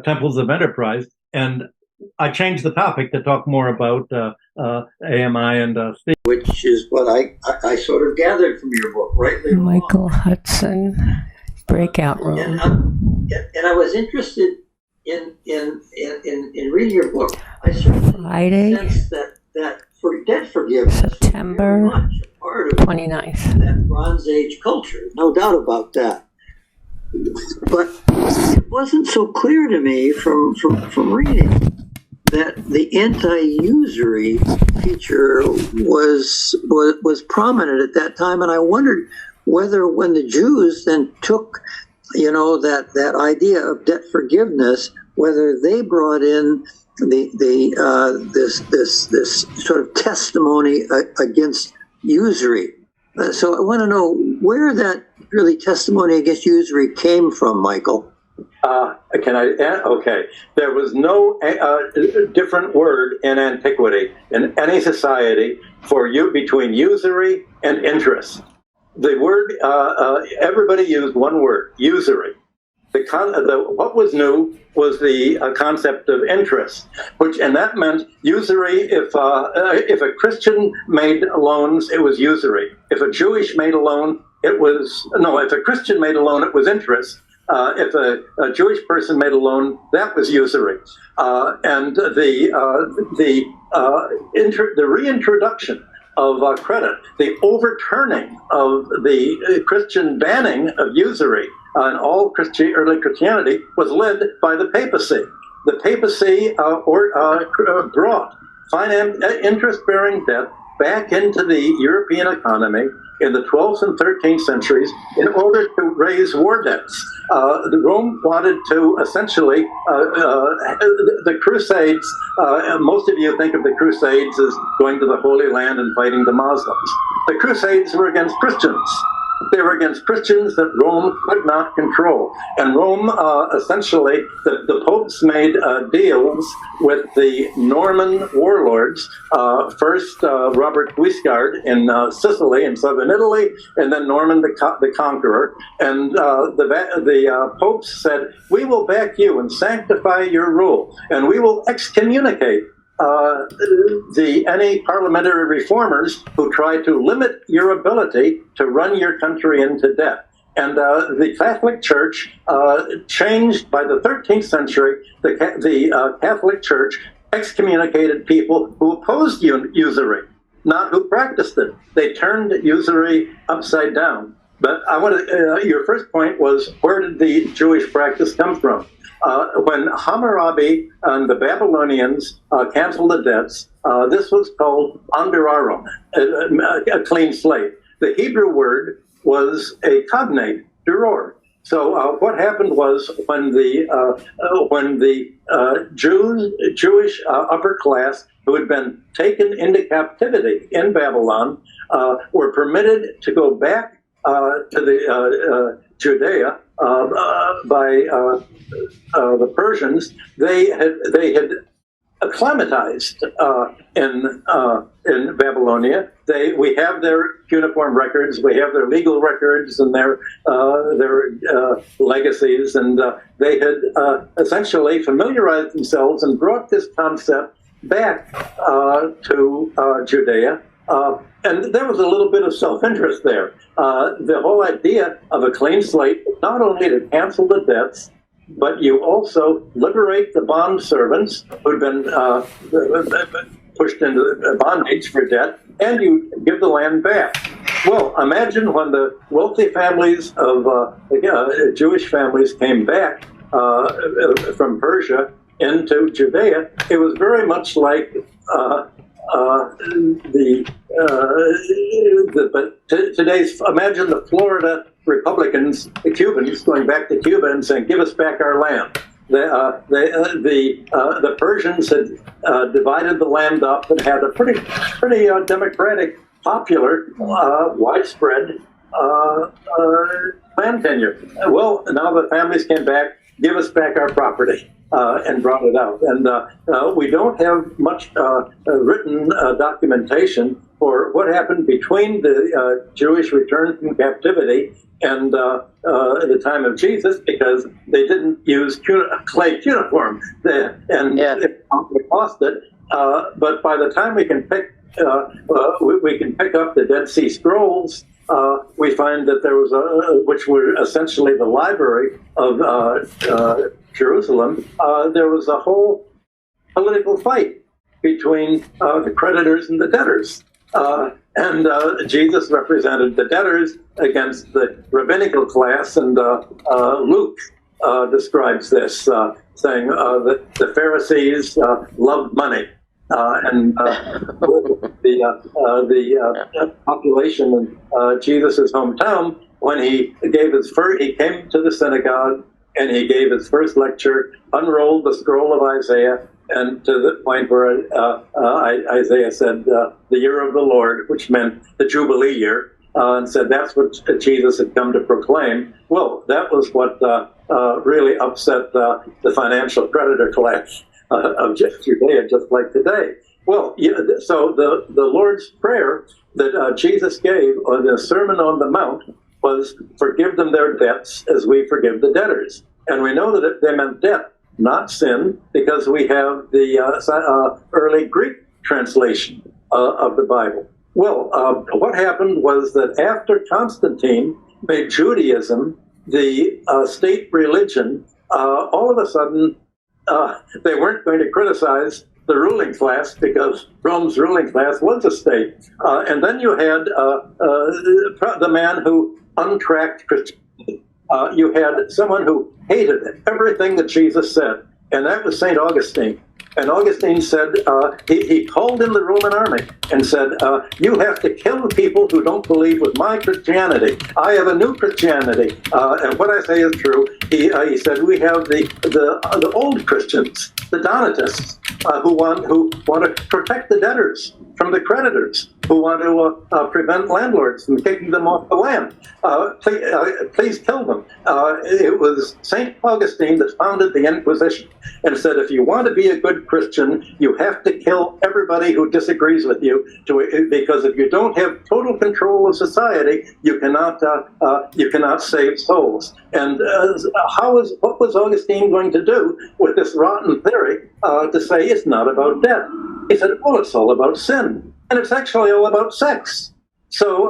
Temples of Enterprise. And I changed the topic to talk more about AMI and Steve. Which is what I sort of gathered from your book, rightly. Michael Hudson, Breakout Room. And I was interested in reading your book. I certainly Friday, sense that for debt forgiveness, September was very much a part of 29th. that Bronze Age culture, no doubt about that. But it wasn't so clear to me from reading that the anti-usury feature was prominent at that time, and I wondered whether when the Jews then took, that idea of debt forgiveness, whether they brought in this sort of testimony against usury. So I want to know where that really testimony against usury came from, Michael. Can I? Okay. There was no different word in antiquity in any society for between usury and interest. The word everybody used one word: usury. What was new was the concept of interest, and that meant usury. If a Christian made loans, it was usury. If a Jewish made a loan, if a Christian made a loan, it was interest. If a Jewish person made a loan, that was usury. And the reintroduction of credit, the overturning of the Christian banning of usury on all early Christianity was led by the papacy. The papacy brought interest-bearing debt back into the European economy in the 12th and 13th centuries in order to raise war debts. Rome wanted to essentially, the Crusades, most of you think of the Crusades as going to the Holy Land and fighting the Muslims. The Crusades were against Christians. They were against Christians that Rome could not control. And Rome, essentially, the popes made deals with the Norman warlords, first Robert Guiscard in Sicily in southern Italy, and then Norman the Conqueror. And the popes said, we will back you and sanctify your rule, and we will excommunicate any parliamentary reformers who try to limit your ability to run your country into debt. And the Catholic Church changed by the 13th century. The Catholic Church excommunicated people who opposed usury, not who practiced it. They turned usury upside down. But I want to. Your first point was, where did the Jewish practice come from? When Hammurabi and the Babylonians canceled the debts, this was called under arum, a clean slate. The Hebrew word was a cognate, duror. So what happened was when the Jewish upper class who had been taken into captivity in Babylon were permitted to go back to the Judea by the Persians, they had acclimatized in Babylonia. We have their cuneiform records, we have their legal records, and their legacies, and they had essentially familiarized themselves and brought this concept back to Judea. And there was a little bit of self-interest there. The whole idea of a clean slate, not only to cancel the debts, but you also liberate the bond servants who'd been pushed into bondage for debt, and you give the land back. Well, imagine when the wealthy families of Jewish families came back from Persia into Judea. It was very much like today's. Imagine the Florida Republicans, the Cubans, going back to Cuba and saying, "Give us back our land." The Persians had divided the land up and had a pretty democratic, popular, widespread land tenure. Well, now the families came back, give us back our property, and brought it out. And we don't have much written documentation for what happened between the Jewish return from captivity and the time of Jesus, because they didn't use clay cuneiform, and it lost it. But by the time we can pick up the Dead Sea Scrolls, we find that there was which were essentially the library of Jerusalem. There was a whole political fight between the creditors and the debtors. And Jesus represented the debtors against the rabbinical class, and Luke describes this, saying that the Pharisees loved money, and the population in Jesus' hometown, when he came to the synagogue and he gave his first lecture, unrolled the scroll of Isaiah, and to the point where Isaiah said, the year of the Lord, which meant the Jubilee year, and said that's what Jesus had come to proclaim. Well, that was what really upset the financial creditor class of Judea, just like today. Well, so the Lord's Prayer that Jesus gave on the Sermon on the Mount was, forgive them their debts as we forgive the debtors. And we know that they meant debt, not sin, because we have the early Greek translation of the Bible. Well, what happened was that after Constantine made Judaism the state religion, all of a sudden they weren't going to criticize the ruling class, because Rome's ruling class was a state. And then you had the man who untracked Christianity. You had someone who hated everything that Jesus said, and that was St. Augustine. And Augustine said, he called in the Roman army and said, you have to kill people who don't believe with my Christianity. I have a new Christianity. And what I say is true. He said, we have the old Christians, the Donatists, who want to protect the debtors from the creditors, who want to prevent landlords from kicking them off the land. Please kill them. It was St. Augustine that founded the Inquisition and said, if you want to be a good Christian, you have to kill everybody who disagrees with you, because if you don't have total control of society, you cannot save souls. And what was Augustine going to do with this rotten theory to say it's not about debt? He said, well, it's all about sin, and it's actually all about sex. So,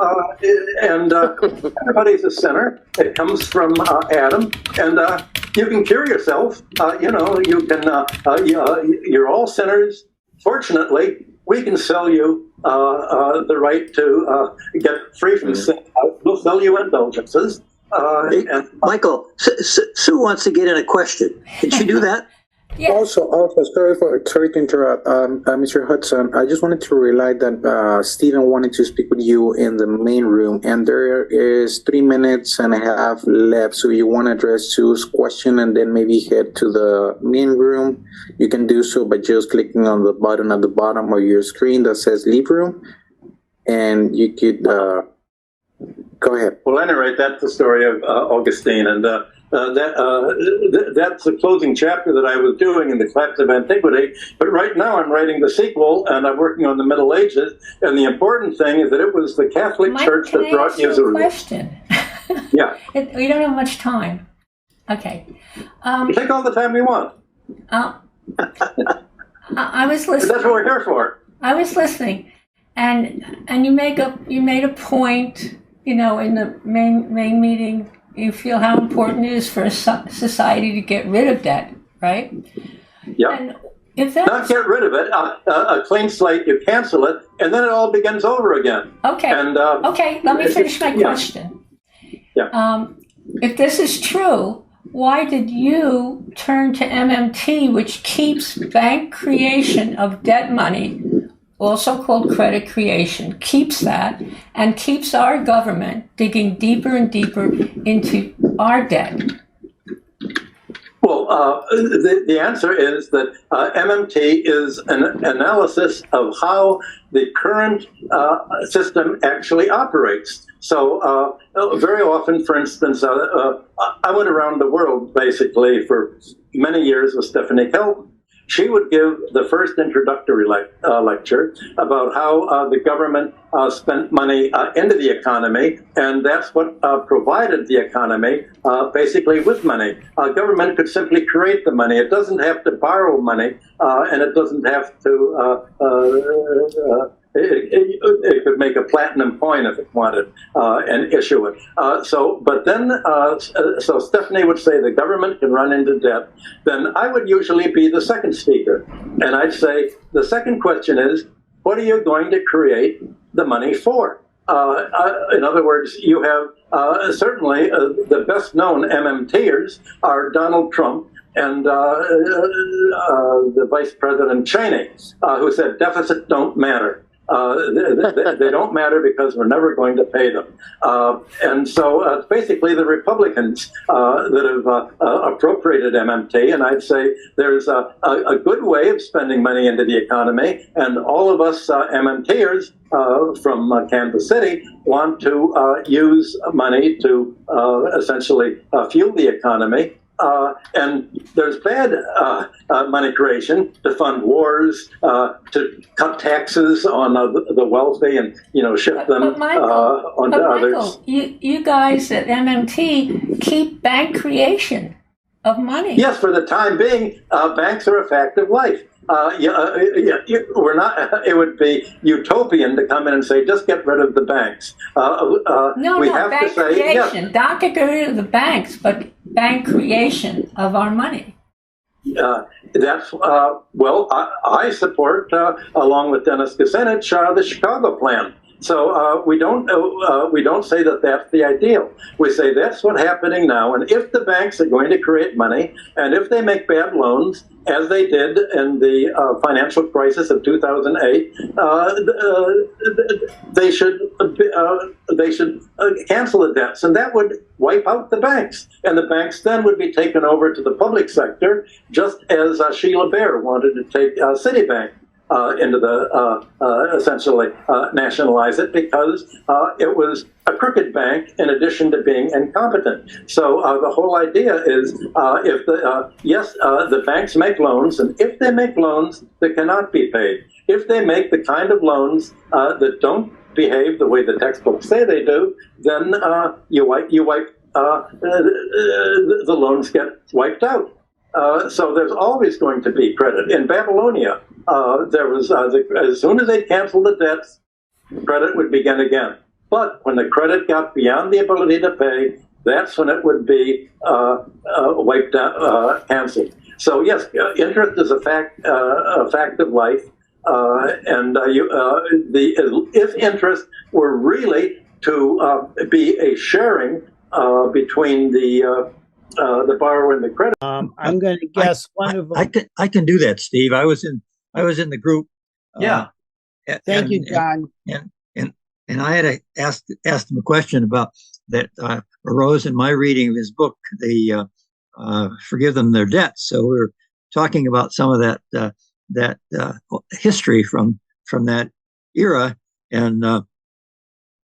everybody's a sinner. It comes from Adam, and you can cure yourself. You can. You're all sinners. Fortunately, we can sell you the right to get free from sin. We'll sell you indulgences. Michael, Sue wants to get in a question. Can she do that? Yes. Also, sorry to interrupt, Mr. Hudson. I just wanted to relay that Stephen wanted to speak with you in the main room, and there is 3 minutes and a half left. So you want to address Sue's question and then maybe head to the main room. You can do so by just clicking on the button at the bottom of your screen that says "Leave Room," and you could go ahead. Well, at any rate, that's the story of Augustine, and that's the closing chapter that I was doing in the Collapse of Antiquity. But right now I'm writing the sequel, and I'm working on the Middle Ages. And the important thing is that it was the Catholic Church that brought Usury. Question. Yeah. We don't have much time. Okay. Take all the time you want. I was listening. That's what we're here for. I was listening, and you made a point. In the main meeting. You feel how important it is for a society to get rid of debt, right? Yeah. And Not get rid of it, a clean slate, you cancel it, and then it all begins over again. Okay. And, okay, let me finish my question. Yeah. If this is true, why did you turn to MMT, which keeps bank creation of debt money, also called credit creation, keeps that, and keeps our government digging deeper and deeper into our debt? Well, the answer is that MMT is an analysis of how the current system actually operates. So very often, for instance, I went around the world basically for many years with Stephanie Kelton. She would give the first introductory lecture about how the government spent money into the economy, and that's what provided the economy basically with money. Government could simply create the money. It doesn't have to borrow money, and it doesn't have to it could make a platinum coin if it wanted and issue it. But then Stephanie would say the government can run into debt. Then I would usually be the second speaker. And I'd say, the second question is, what are you going to create the money for? In other words, you have certainly the best known MMTers are Donald Trump and the Vice President Cheney, who said deficits don't matter. They don't matter because we're never going to pay them. And so it's basically the Republicans that have appropriated MMT, and I'd say there's a good way of spending money into the economy, and all of us MMTers from Kansas City want to use money to essentially fuel the economy. And there's bad money creation to fund wars, to cut taxes on the wealthy, and shift them onto others. Michael, you guys at MMT keep bank creation of money. Yes, for the time being, banks are a fact of life. We're not. It would be utopian to come in and say, just get rid of the banks. Bank creation. Yes. Not get rid of the banks, but bank creation of our money. That's I support, along with Dennis Kucinich, the Chicago plan. So we don't say that that's the ideal. We say that's what's happening now. And if the banks are going to create money, and if they make bad loans, as they did in the financial crisis of 2008, they should cancel the debts, and that would wipe out the banks. And the banks then would be taken over to the public sector, just as Sheila Bair wanted to take Citibank into the essentially nationalize it, because it was a crooked bank in addition to being incompetent. So the whole idea is if the banks make loans, and if they make loans that cannot be paid, if they make the kind of loans that don't behave the way the textbooks say they do, then you wipe the loans get wiped out. So there's always going to be credit. In Babylonia, there was as soon as they canceled the debts, credit would begin again. But when the credit got beyond the ability to pay, that's when it would be wiped out, canceled. So yes, interest is a fact of life, and if interest were really to be a sharing between the borrower and the creditor. I'm going to guess one of them. I can do that, Steve. I was in the group. Yeah. Thank you, John. And I had asked him a question about that arose in my reading of his book, the Forgive Them Their Debts. So we were talking about some of that history from that era, and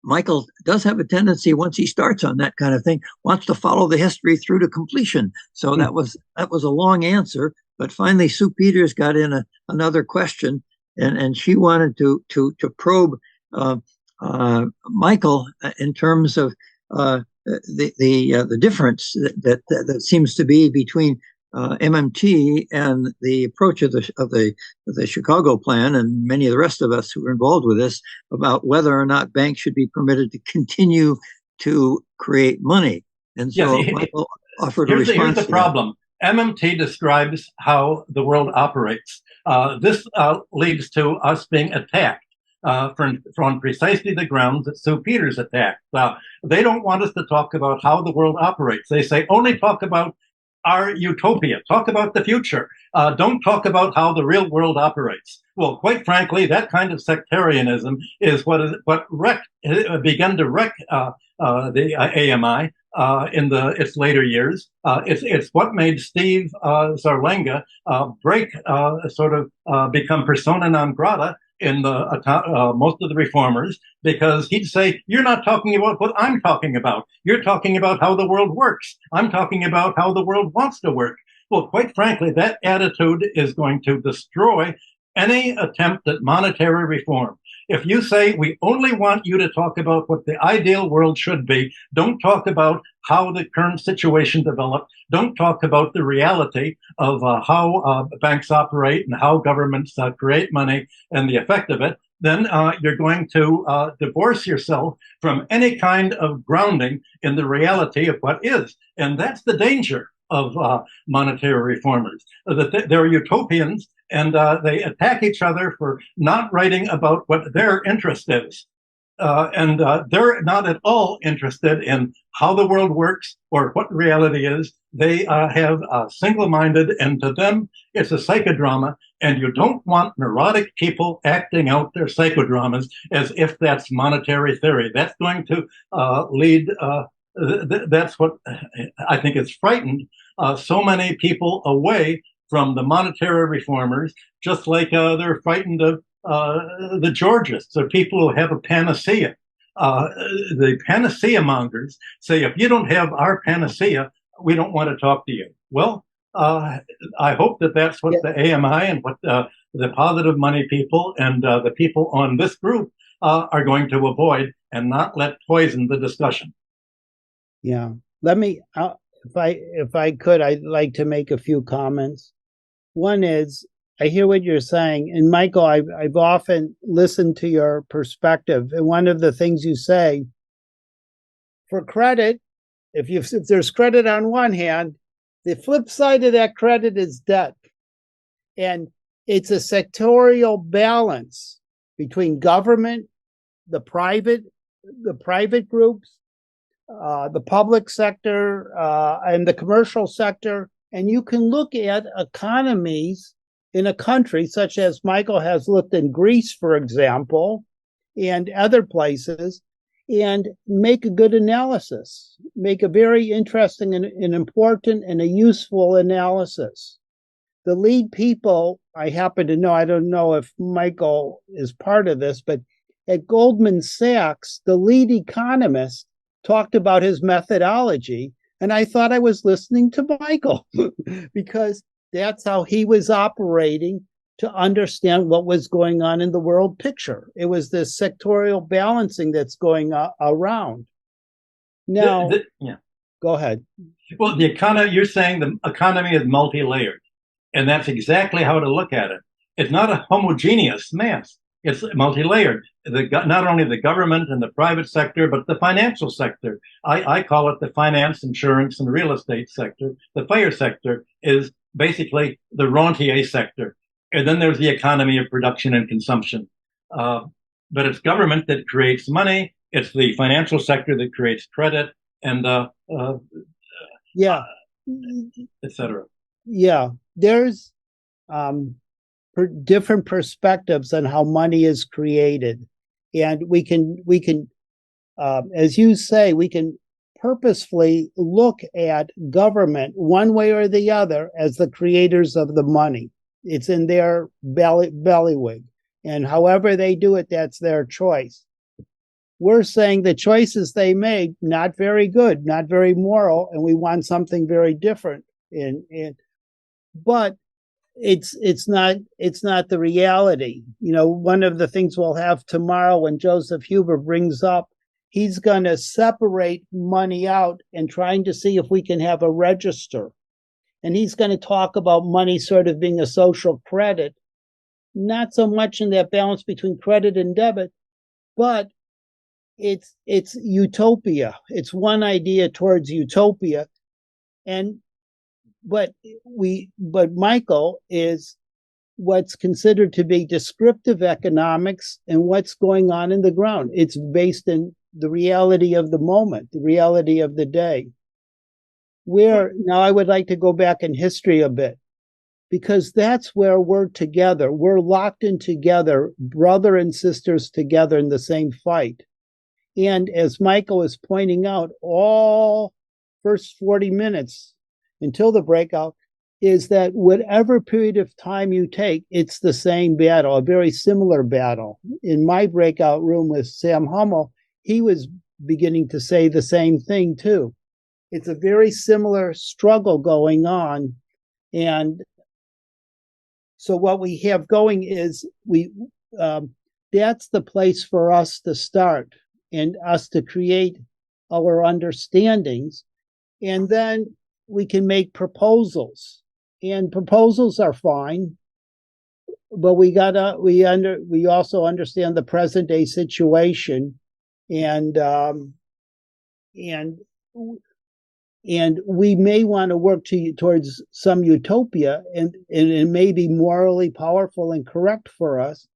Michael does have a tendency, once he starts on that kind of thing, wants to follow the history through to completion. So that was a long answer, but finally Sue Peters got in another question, and she wanted to probe Michael in terms of the difference that seems to be between MMT and the approach of the Chicago plan, and many of the rest of us who were involved with this, about whether or not banks should be permitted to continue to create money. And so Michael offered a response. Here's the problem. MMT describes how the world operates. This leads to us being attacked from precisely the grounds that Sue Peters attacked. They don't want us to talk about how the world operates. They say only talk about our utopia, talk about the future. Don't talk about how the real world operates. Well, quite frankly, that kind of sectarianism is what began to wreck the AMI in its later years. It's what made Steve Zarlenga become persona non grata in most of the reformers, because he'd say, you're not talking about what I'm talking about. You're talking about how the world works. I'm talking about how the world wants to work. Well, quite frankly, that attitude is going to destroy any attempt at monetary reform. If you say we only want you to talk about what the ideal world should be, don't talk about how the current situation developed, don't talk about the reality of how banks operate and how governments create money and the effect of it, then you're going to divorce yourself from any kind of grounding in the reality of what is. And that's the danger of monetary reformers, that they're utopians, and they attack each other for not writing about what their interest is. And they're not at all interested in how the world works or what reality is. They have single-minded, and to them, it's a psychodrama, and you don't want neurotic people acting out their psychodramas as if that's monetary theory. That's going to lead, that's what I think is frightened so many people away from the monetary reformers, just like they're frightened of the Georgists, or people who have a panacea. The panacea mongers say, if you don't have our panacea, we don't want to talk to you. Well, I hope that that's what the AMI and what the positive money people and the people on this group are going to avoid, and not let poison the discussion. Yeah. Let me, if I could, I'd like to make a few comments. One is, I hear what you're saying. And Michael, I've often listened to your perspective. And one of the things you say, for credit, if there's credit on one hand, the flip side of that credit is debt. And it's a sectorial balance between government, the private groups, the public sector, and the commercial sector. And you can look at economies in a country such as Michael has looked in Greece, for example, and other places, and make a good analysis, make a very interesting and important and a useful analysis. The lead people, I happen to know, I don't know if Michael is part of this, but at Goldman Sachs, the lead economist talked about his methodology, and I thought I was listening to Michael because that's how he was operating to understand what was going on in the world picture. It was this sectorial balancing that's going around. Now, go ahead. Well, the economy, you're saying the economy is multi-layered, and that's exactly how to look at it. It's not a homogeneous mass. It's multi-layered. Not only the government and the private sector, but the financial sector. I call it the finance, insurance, and real estate sector. The fire sector is basically the rentier sector. And then there's the economy of production and consumption. But it's government that creates money. It's the financial sector that creates credit, and et cetera. Yeah, there's different perspectives on how money is created. And we can, as you say, we can purposefully look at government one way or the other as the creators of the money. It's in their bellywig. And however they do it, that's their choice. We're saying the choices they made, not very good, not very moral, and we want something very different. But it's not the reality. You know, one of the things we'll have tomorrow when Joseph Huber brings up, he's going to separate money out and trying to see if we can have a register. And he's going to talk about money sort of being a social credit, not so much in that balance between credit and debit, but it's utopia. It's one idea towards utopia. And but Michael is what's considered to be descriptive economics and what's going on in the ground. It's based in the reality of the moment, the reality of the day. Now I would like to go back in history a bit, because that's where we're together. We're locked in together, brother and sisters together in the same fight. And as Michael is pointing out, all first 40 minutes until the breakout is that whatever period of time you take, it's the same battle, a very similar battle. In my breakout room with Sam Hummel, he was beginning to say the same thing too. It's a very similar struggle going on. And so what we have going is that's the place for us to start and us to create our understandings. And then we can make proposals. And proposals are fine, but we also understand the present day situation, and we may want to work towards some utopia, and it may be morally powerful and correct for us,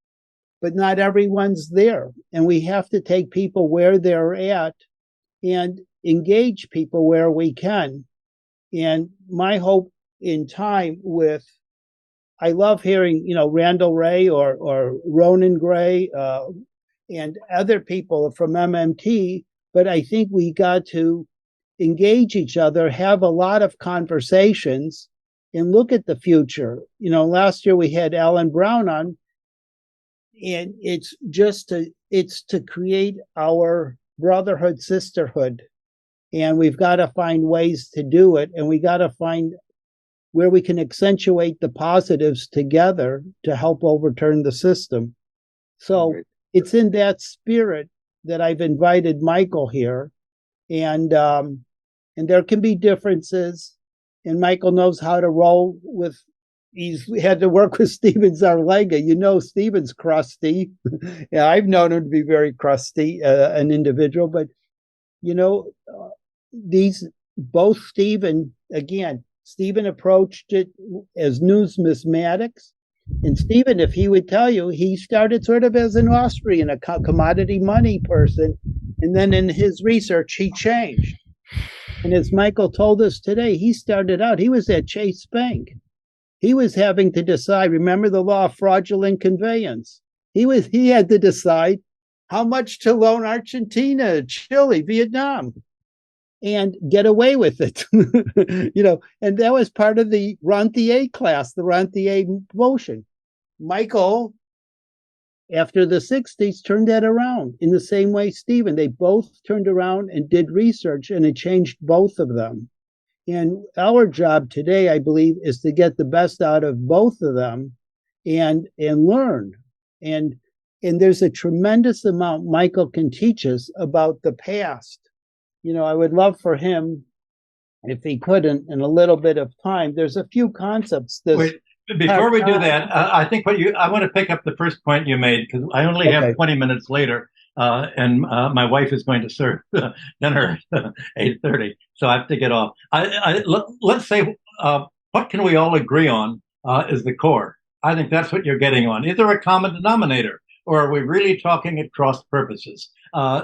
but not everyone's there, and we have to take people where they're at and engage people where we can. And my hope in time I love hearing, Randall Ray or Ronan Gray and other people from MMT, but I think we got to engage each other, have a lot of conversations, and look at the future. Last year we had Alan Brown on, and it's to create our brotherhood, sisterhood. And we've got to find ways to do it, and we got to find where we can accentuate the positives together to help overturn the system. So it's in that spirit that I've invited Michael here, and there can be differences, and Michael knows how to roll with. He's had to work with Stephen Zarlenga. Stephen's crusty. Yeah, I've known him to be very crusty, an individual, but Stephen approached it as numismatics. And Stephen, if he would tell you, he started sort of as an Austrian, a commodity money person. And then in his research, he changed. And as Michael told us today, he started out, he was at Chase Bank. He was having to decide, remember the law of fraudulent conveyance? He had to decide how much to loan Argentina, Chile, Vietnam, and get away with it. And that was part of the rentier class, the rentier motion. Michael, after the 60s, turned that around in the same way Stephen. They both turned around and did research, and it changed both of them. And our job today, I believe, is to get the best out of both of them and learn. And there's a tremendous amount Michael can teach us about the past. I would love for him, if he couldn't, in a little bit of time. There's a few concepts. Wait, before we do that, I think I want to pick up the first point you made, because I only have 20 minutes later, and my wife is going to serve dinner at 8:30, so I have to get off. Let's say, what can we all agree on is the core? I think that's what you're getting on. Is there a common denominator, or are we really talking at cross purposes?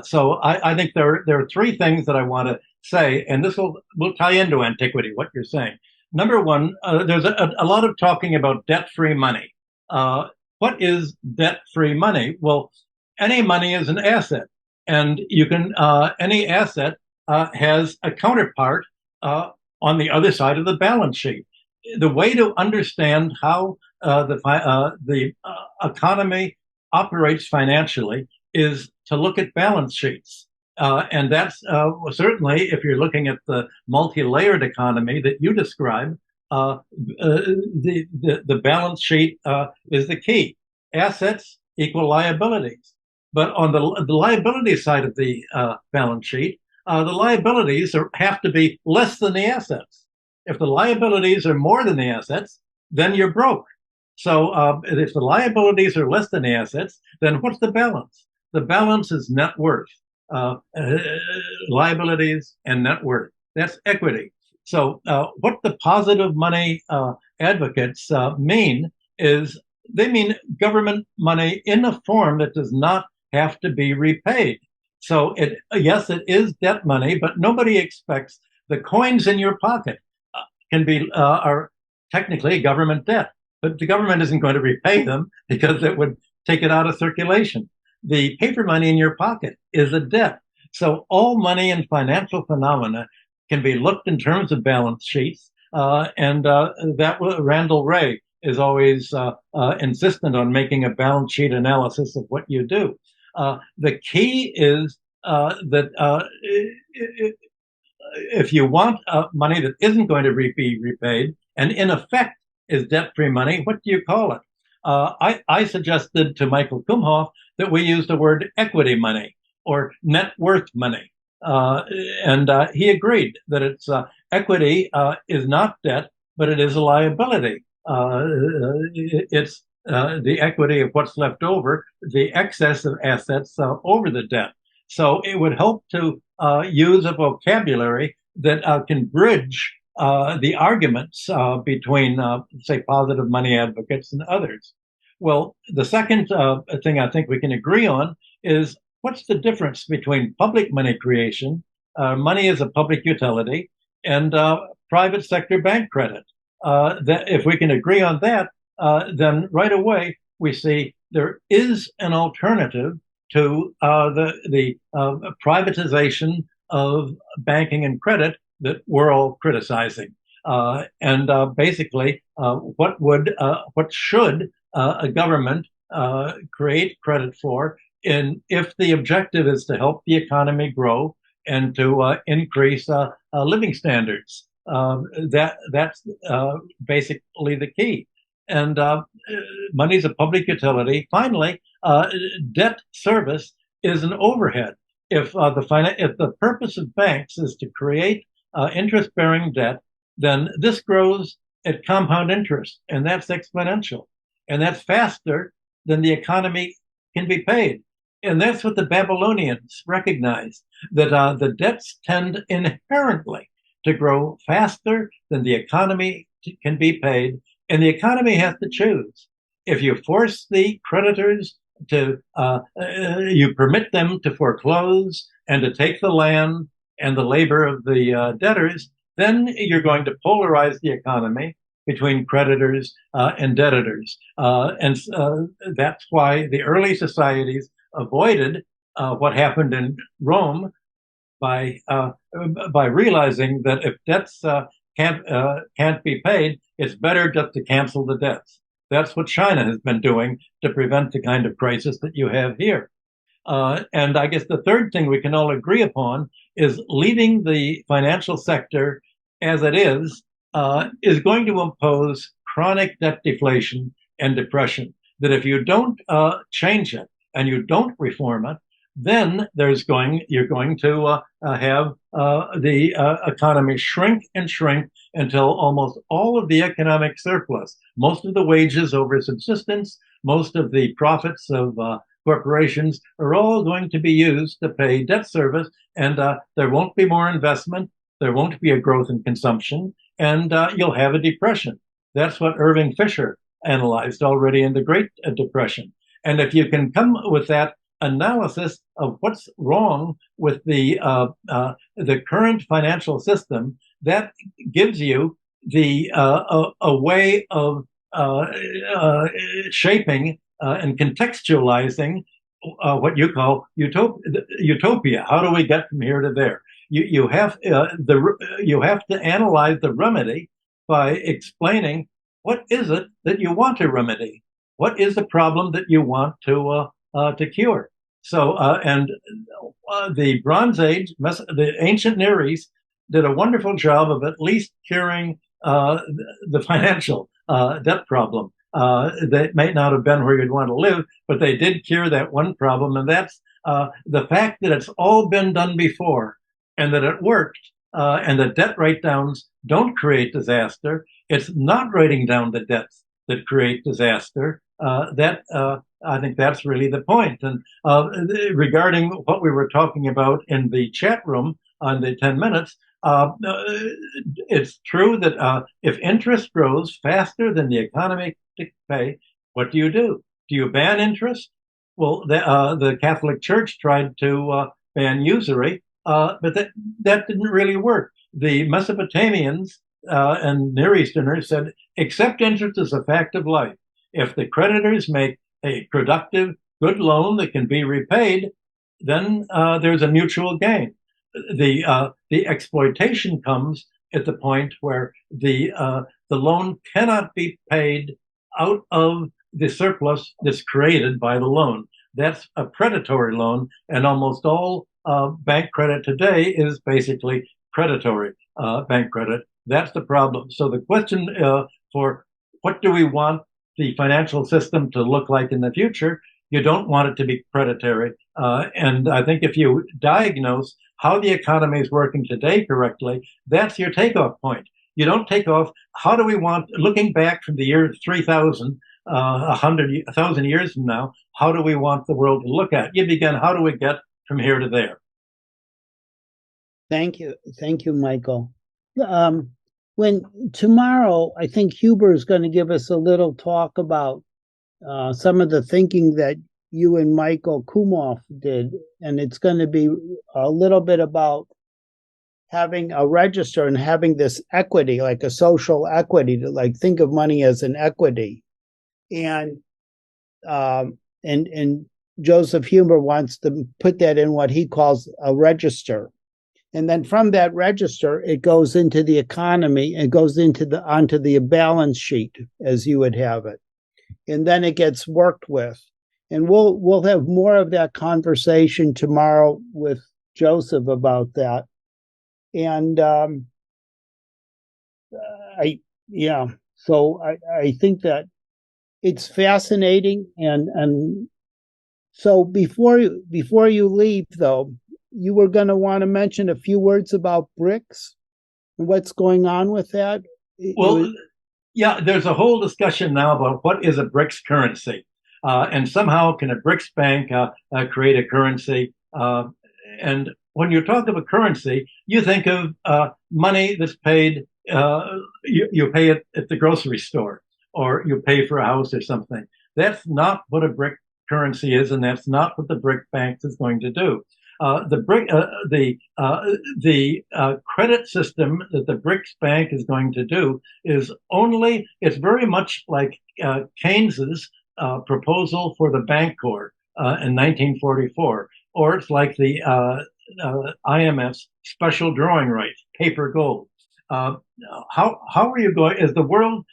So I think there are three things that I want to say, and this will tie into antiquity, what you're saying. Number one, there's a lot of talking about debt-free money. What is debt-free money? Well, any money is an asset, and any asset has a counterpart on the other side of the balance sheet. The way to understand how the economy operates financially is to look at balance sheets. And that's certainly, if you're looking at the multi-layered economy that you describe, the balance sheet is the key. Assets equal liabilities. But on the liability side of the balance sheet, the liabilities have to be less than the assets. If the liabilities are more than the assets, then you're broke. So if the liabilities are less than the assets, then what's the balance? The balance is net worth, liabilities and net worth. That's equity. So what the positive money advocates mean is they mean government money in a form that does not have to be repaid. So yes, it is debt money, but nobody expects the coins in your pocket are technically government debt, but the government isn't going to repay them because it would take it out of circulation. The paper money in your pocket is a debt. So all money and financial phenomena can be looked in terms of balance sheets, and that Randall Wray is always insistent on making a balance sheet analysis of what you do. The key is that if you want money that isn't going to be repaid, and in effect is debt-free money, what do you call it? I suggested to Michael Kumhoff that we use the word equity money or net worth money. And he agreed that it's equity is not debt, but it is a liability. It's the equity of what's left over, the excess of assets over the debt. So it would help to use a vocabulary that can bridge the arguments between, say, positive money advocates and others. Well, the second thing I think we can agree on is what's the difference between public money creation, money as a public utility, and private sector bank credit? That if we can agree on that, then right away we see there is an alternative to the privatization of banking and credit that we're all criticizing. And basically, what should a government create credit for? And if the objective is to help the economy grow and to increase living standards, that's basically the key. And money is a public utility. Finally, debt service is an overhead. If the purpose of banks is to create interest-bearing debt, then this grows at compound interest, and that's exponential, and that's faster than the economy can be paid. And that's what the Babylonians recognized, that the debts tend inherently to grow faster than the economy can be paid, and the economy has to choose. If you force the creditors to, you permit them to foreclose and to take the land and the labor of the debtors, then you're going to polarize the economy between creditors and debtors. And that's why the early societies avoided what happened in Rome by realizing that if debts can't be paid, it's better just to cancel the debts. That's what China has been doing to prevent the kind of crisis that you have here. And I guess the third thing we can all agree upon is leaving the financial sector as it is going to impose chronic debt deflation and depression. That if you don't change it and you don't reform it, then you're going to have the economy shrink and shrink until almost all of the economic surplus, most of the wages over subsistence, most of the profits of corporations are all going to be used to pay debt service, and there won't be more investment, there won't be a growth in consumption, and you'll have a depression. That's what Irving Fisher analyzed already in the Great Depression. And if you can come with that analysis of what's wrong with the current financial system, that gives you the a way of shaping and contextualizing what you call utopia. How do we get from here to there? You have to analyze the remedy by explaining what is it that you want to remedy. What is the problem that you want to cure? So, and the Bronze Age, the ancient Near East, did a wonderful job of at least curing the financial debt problem. They may not have been where you'd want to live, but they did cure that one problem, and that's the fact that it's all been done before and that it worked, and that debt write-downs don't create disaster. It's not writing down the debts that create disaster. I think that's really the point. And regarding what we were talking about in the chat room on the 10 minutes, It's true that if interest grows faster than the economy can pay, what do? Do you ban interest? Well, the Catholic Church tried to ban usury, but that didn't really work. The Mesopotamians and Near Easterners said, accept interest as a fact of life. If the creditors make a productive, good loan that can be repaid, then there's a mutual gain. The exploitation comes at the point where the loan cannot be paid out of the surplus that's created by the loan. That's a predatory loan, and almost all bank credit today is basically predatory bank credit. That's the problem. So the question for what do we want the financial system to look like in the future? You don't want it to be predatory. And I think if you diagnose how the economy is working today correctly, that's your takeoff point. You don't take off, how do we want, looking back from the year 3000, 1,000 years from now, how do we want the world to look at? You begin, how do we get from here to there? Thank you, Michael. When tomorrow, I think Huber is going to give us a little talk about some of the thinking that you and Michael Kumoff did, and it's going to be a little bit about having a register and having this equity, like a social equity, to like think of money as an equity. And Joseph Huber wants to put that in what he calls a register. And then from that register, it goes into the economy, it goes onto the balance sheet as you would have it. And then it gets worked with. And we'll have more of that conversation tomorrow with Joseph about that. And so I think that it's fascinating. And so before you leave, though, you were going to want to mention a few words about BRICS and what's going on with that. Well, yeah, there's a whole discussion now about what is a BRICS currency. And somehow can a BRICS bank create a currency? And when you talk of a currency, you think of money that's paid, you pay it at the grocery store, or you pay for a house or something. That's not what a BRIC currency is, and that's not what the BRIC bank is going to do. The credit system that the BRICS bank is going to do is it's very much like Keynes's proposal for the Bank Corps in 1944, or it's like the IMF's special drawing rights, paper gold. How are you going, as the world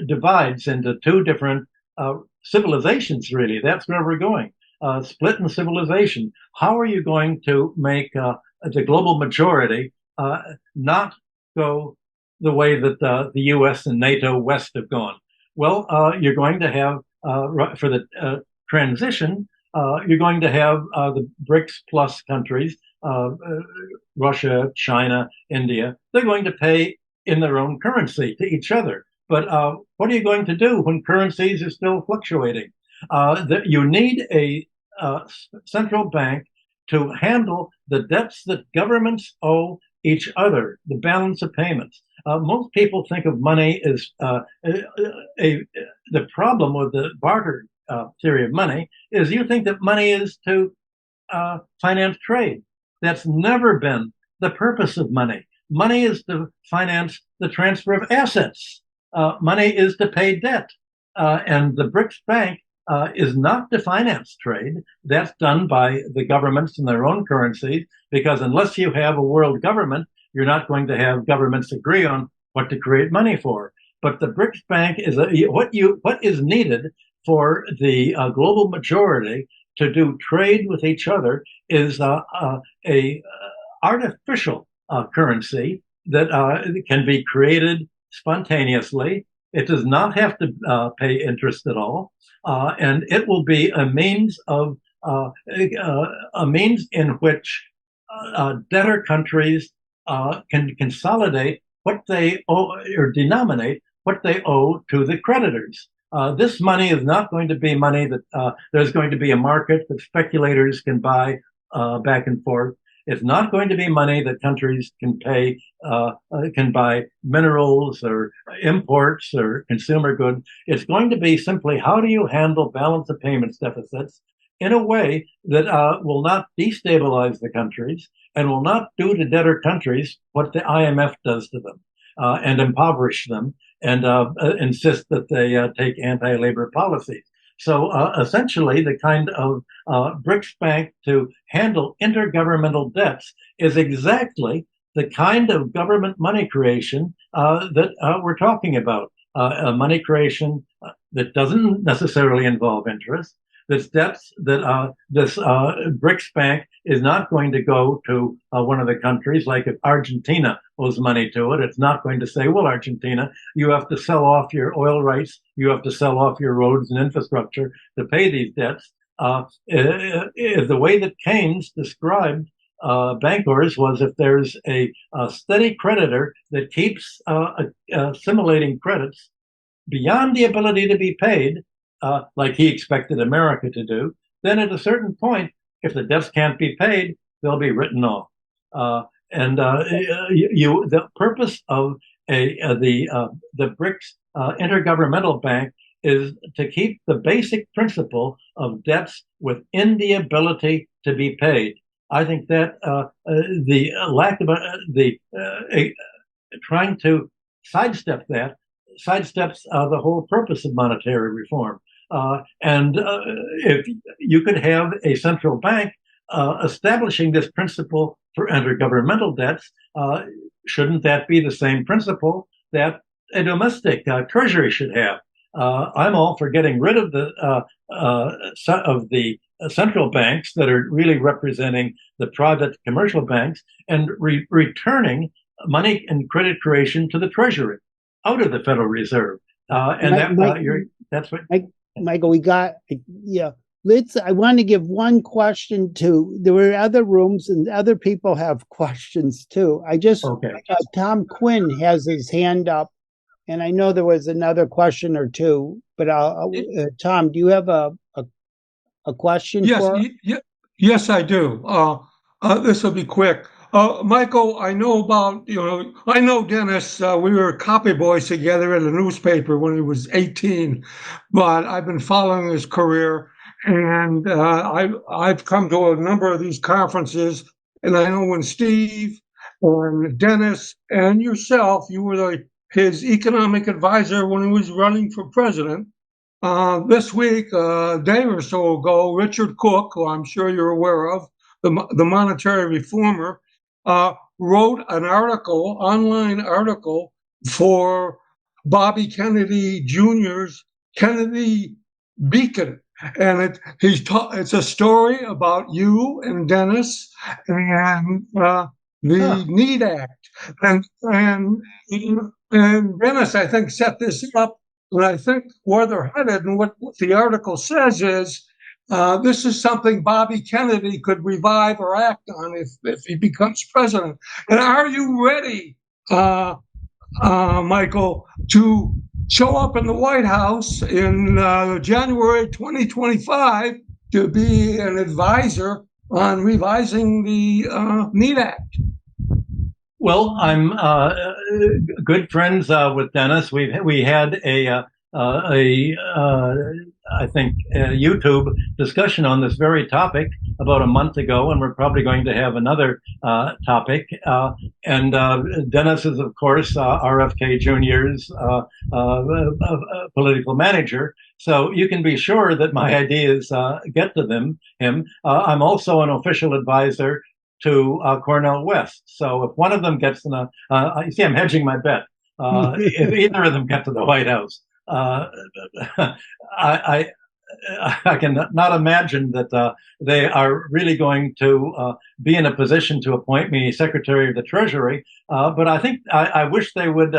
divides into two different civilizations, really, that's where we're going. Split in civilization. How are you going to make the global majority not go the way that the U.S. and NATO West have gone? Well, you're going to have, for the transition, you're going to have the BRICS plus countries, Russia, China, India. They're going to pay in their own currency to each other. But what are you going to do when currencies are still fluctuating? You need a central bank to handle the debts that governments owe each other, the balance of payments. Most people think of money as the problem with the barter theory of money is you think that money is to finance trade. That's never been the purpose of money. Money is to finance the transfer of assets. Money is to pay debt. And the BRICS Bank is not to finance trade. That's done by the governments in their own currencies, because unless you have a world government, you're not going to have governments agree on what to create money for. But the BRICS Bank is what is needed for the global majority to do trade with each other is a artificial currency that can be created spontaneously. It does not have to pay interest at all, and it will be a means in which debtor countries can consolidate what they owe or denominate what they owe to the creditors. This money is not going to be money that there's going to be a market that speculators can buy back and forth. It's not going to be money that countries can pay, can buy minerals or imports or consumer goods. It's going to be simply how do you handle balance of payments deficits in a way that will not destabilize the countries and will not do to debtor countries what the IMF does to them and impoverish them and insist that they take anti-labor policies. So essentially, the kind of BRICS Bank to handle intergovernmental debts is exactly the kind of government money creation that we're talking about. Money creation that doesn't necessarily involve interest. This debts that this BRICS Bank is not going to go to one of the countries, like if Argentina owes money to it, it's not going to say, well, Argentina, you have to sell off your oil rights, you have to sell off your roads and infrastructure to pay these debts. The way that Keynes described bankers was if there's a steady creditor that keeps assimilating credits beyond the ability to be paid, like he expected America to do, then at a certain point, if the debts can't be paid, they'll be written off. The purpose of the BRICS Intergovernmental Bank is to keep the basic principle of debts within the ability to be paid. I think that the lack of trying to sidestep that sidesteps the whole purpose of monetary reform. If you could have a central bank establishing this principle for intergovernmental debts, shouldn't that be the same principle that a domestic treasury should have? I'm all for getting rid of the central banks that are really representing the private commercial banks and returning money and credit creation to the treasury, out of the Federal Reserve. That's what. Michael, we got, yeah. I want to give one question to, there were other rooms and other people have questions too. Tom Quinn has his hand up and I know there was another question or two, but Tom, do you have a question for us? Yes, I do. This will be quick. Michael, I know Dennis. We were copy boys together at a newspaper when he was 18, but I've been following his career, and I've come to a number of these conferences, and I know when Steve and Dennis and yourself, you were his economic advisor when he was running for president. This week, a day or so ago, Richard Cook, who I'm sure you're aware of, the monetary reformer, wrote an online article for Bobby Kennedy Jr.'s Kennedy Beacon. And it's a story about you and Dennis and the Need Act. And Dennis, I think, set this up. And I think where they're headed and what the article says is, this is something Bobby Kennedy could revive or act on if he becomes president. And are you ready, Michael, to show up in the White House in January 2025 to be an advisor on revising the Need Act? Well, I'm good friends with Dennis. We had a YouTube discussion on this very topic about a month ago, and we're probably going to have another topic. Dennis is, of course, RFK Jr.'s political manager, so you can be sure that my ideas get to him. I'm also an official advisor to Cornel West. So if one of them gets you see, I'm hedging my bet. If either of them get to the White House, I can not imagine that they are really going to be in a position to appoint me Secretary of the Treasury. But I think I wish they would,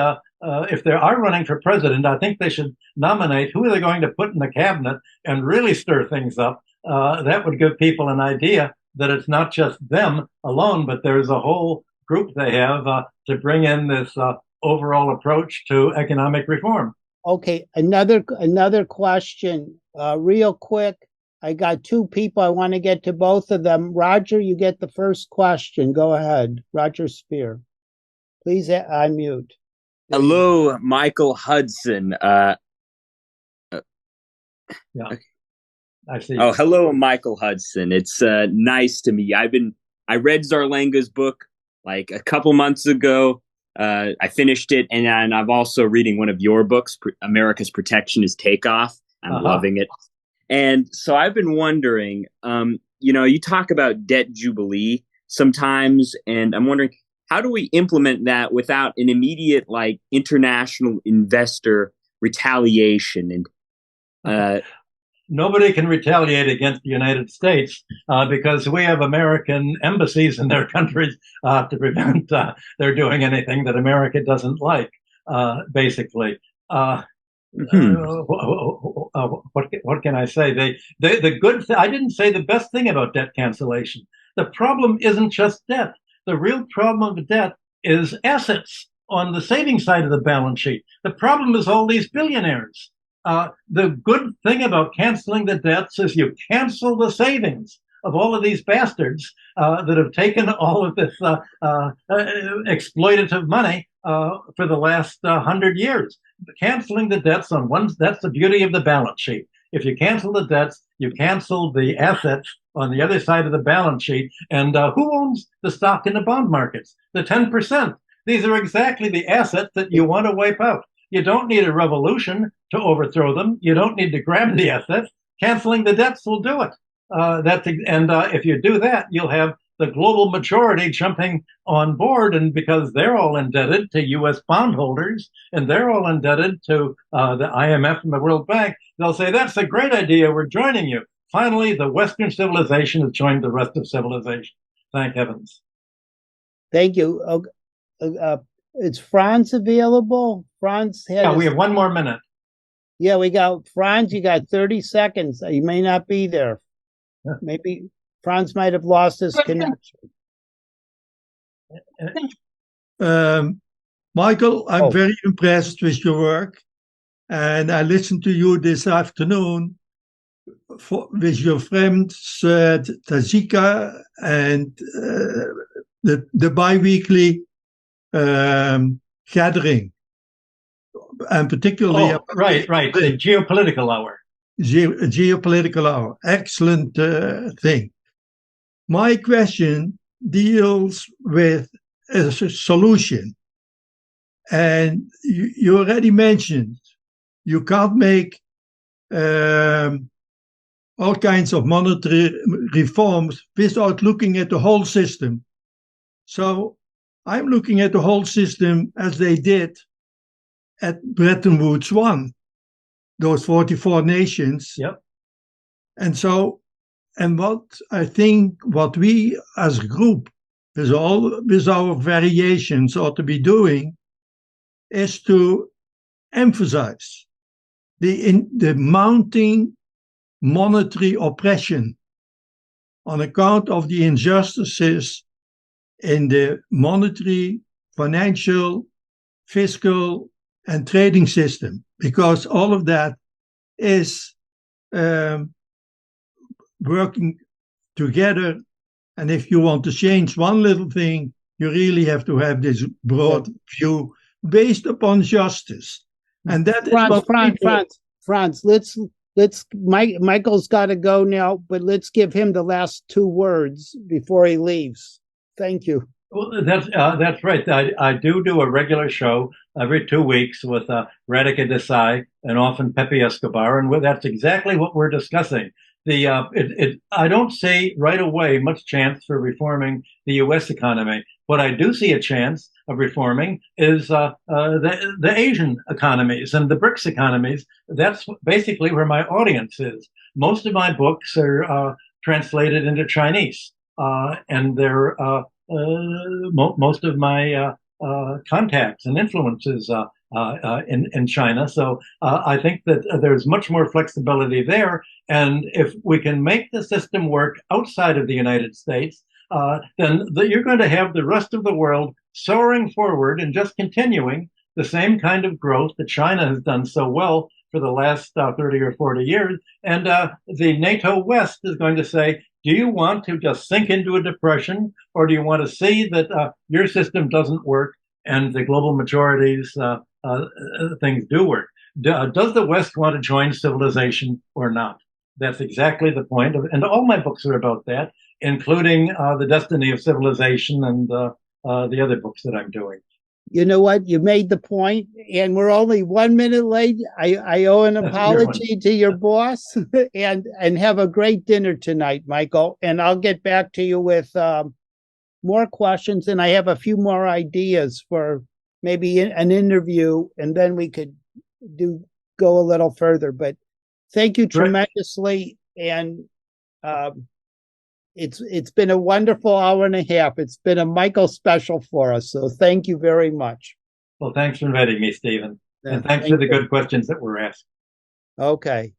if they are running for president, I think they should nominate who they're going to put in the cabinet and really stir things up. That would give people an idea that it's not just them alone, but there's a whole group they have to bring in this overall approach to economic reform. Okay, another question, real quick. I got two people. I want to get to both of them. Roger, you get the first question. Go ahead. Roger Spear. Please unmute. Hello, Michael Hudson. Yeah, I see. Oh, hello, Michael Hudson. It's nice to meet you. I read Zarlenga's book like a couple months ago. I finished it, and I'm also reading one of your books, America's Protection is Takeoff. I'm loving it. And so I've been wondering, you talk about debt jubilee sometimes, and I'm wondering, how do we implement that without an immediate, like, international investor retaliation? And nobody can retaliate against the United States because we have American embassies in their countries to prevent their doing anything that America doesn't like, basically. What can I say? The good I didn't say the best thing about debt cancellation. The problem isn't just debt. The real problem of debt is assets on the saving side of the balance sheet. The problem is all these billionaires. The good thing about canceling the debts is you cancel the savings of all of these bastards that have taken all of this exploitative money for the last 100 years. Canceling the debts on one, that's the beauty of the balance sheet. If you cancel the debts, you cancel the assets on the other side of the balance sheet. And who owns the stock in the bond markets? The 10%. These are exactly the assets that you want to wipe out. You don't need a revolution to overthrow them. You don't need to grab the assets. Canceling the debts will do it. If you do that, you'll have the global majority jumping on board, and because they're all indebted to U.S. bondholders and they're all indebted to the IMF and the World Bank, they'll say, that's a great idea, we're joining you. Finally, the Western civilization has joined the rest of civilization. Thank heavens. Thank you. Is Franz available? Franz we have one more minute. Yeah, we got Franz. You got 30 seconds. You may not be there. Yeah. Maybe Franz might have lost his connection. Michael, I'm very impressed with your work, and I listened to you this afternoon with your friends Tajika and the bi-weekly gathering, and particularly the geopolitical hour. Geopolitical hour, excellent thing. My question deals with a solution, and you already mentioned you can't make all kinds of monetary reforms without looking at the whole system. So I'm looking at the whole system as they did at Bretton Woods 1, those 44 nations. Yep. And what I think what we as a group, with our variations, ought to be doing is to emphasize the mounting monetary oppression on account of the injustices in the monetary, financial, fiscal, and trading system, because all of that is working together. And if you want to change one little thing, you really have to have this broad view based upon justice. And that Franz, Michael's got to go now, but let's give him the last two words before he leaves. Thank you. Well, that's right. I do a regular show every 2 weeks with Radica Desai and often Pepe Escobar, and that's exactly what we're discussing. I don't see right away much chance for reforming the U.S. economy. What I do see a chance of reforming is the Asian economies and the BRICS economies. That's basically where my audience is. Most of my books are translated into Chinese, and they're most of my contacts and influences in China. So I think that there's much more flexibility there. And if we can make the system work outside of the United States, then you're going to have the rest of the world soaring forward and just continuing the same kind of growth that China has done so well for for the last 30 or 40 years. And the NATO West is going to say, do you want to just sink into a depression, or do you want to see that your system doesn't work and the global majority's things do work? Does the West want to join civilization or not? That's exactly the point. And all my books are about that, including The Destiny of Civilization and the other books that I'm doing. You know what? You made the point, and we're only 1 minute late. I owe an apology to your boss, and have a great dinner tonight, Michael. And I'll get back to you with more questions, and I have a few more ideas for maybe an interview, and then we could go a little further. But thank you tremendously, and it's been a wonderful hour and a half. It's been a Michael special for us, so thank you very much. Well, thanks for inviting me, Stephen, and thanks for the good questions that were asked. Okay.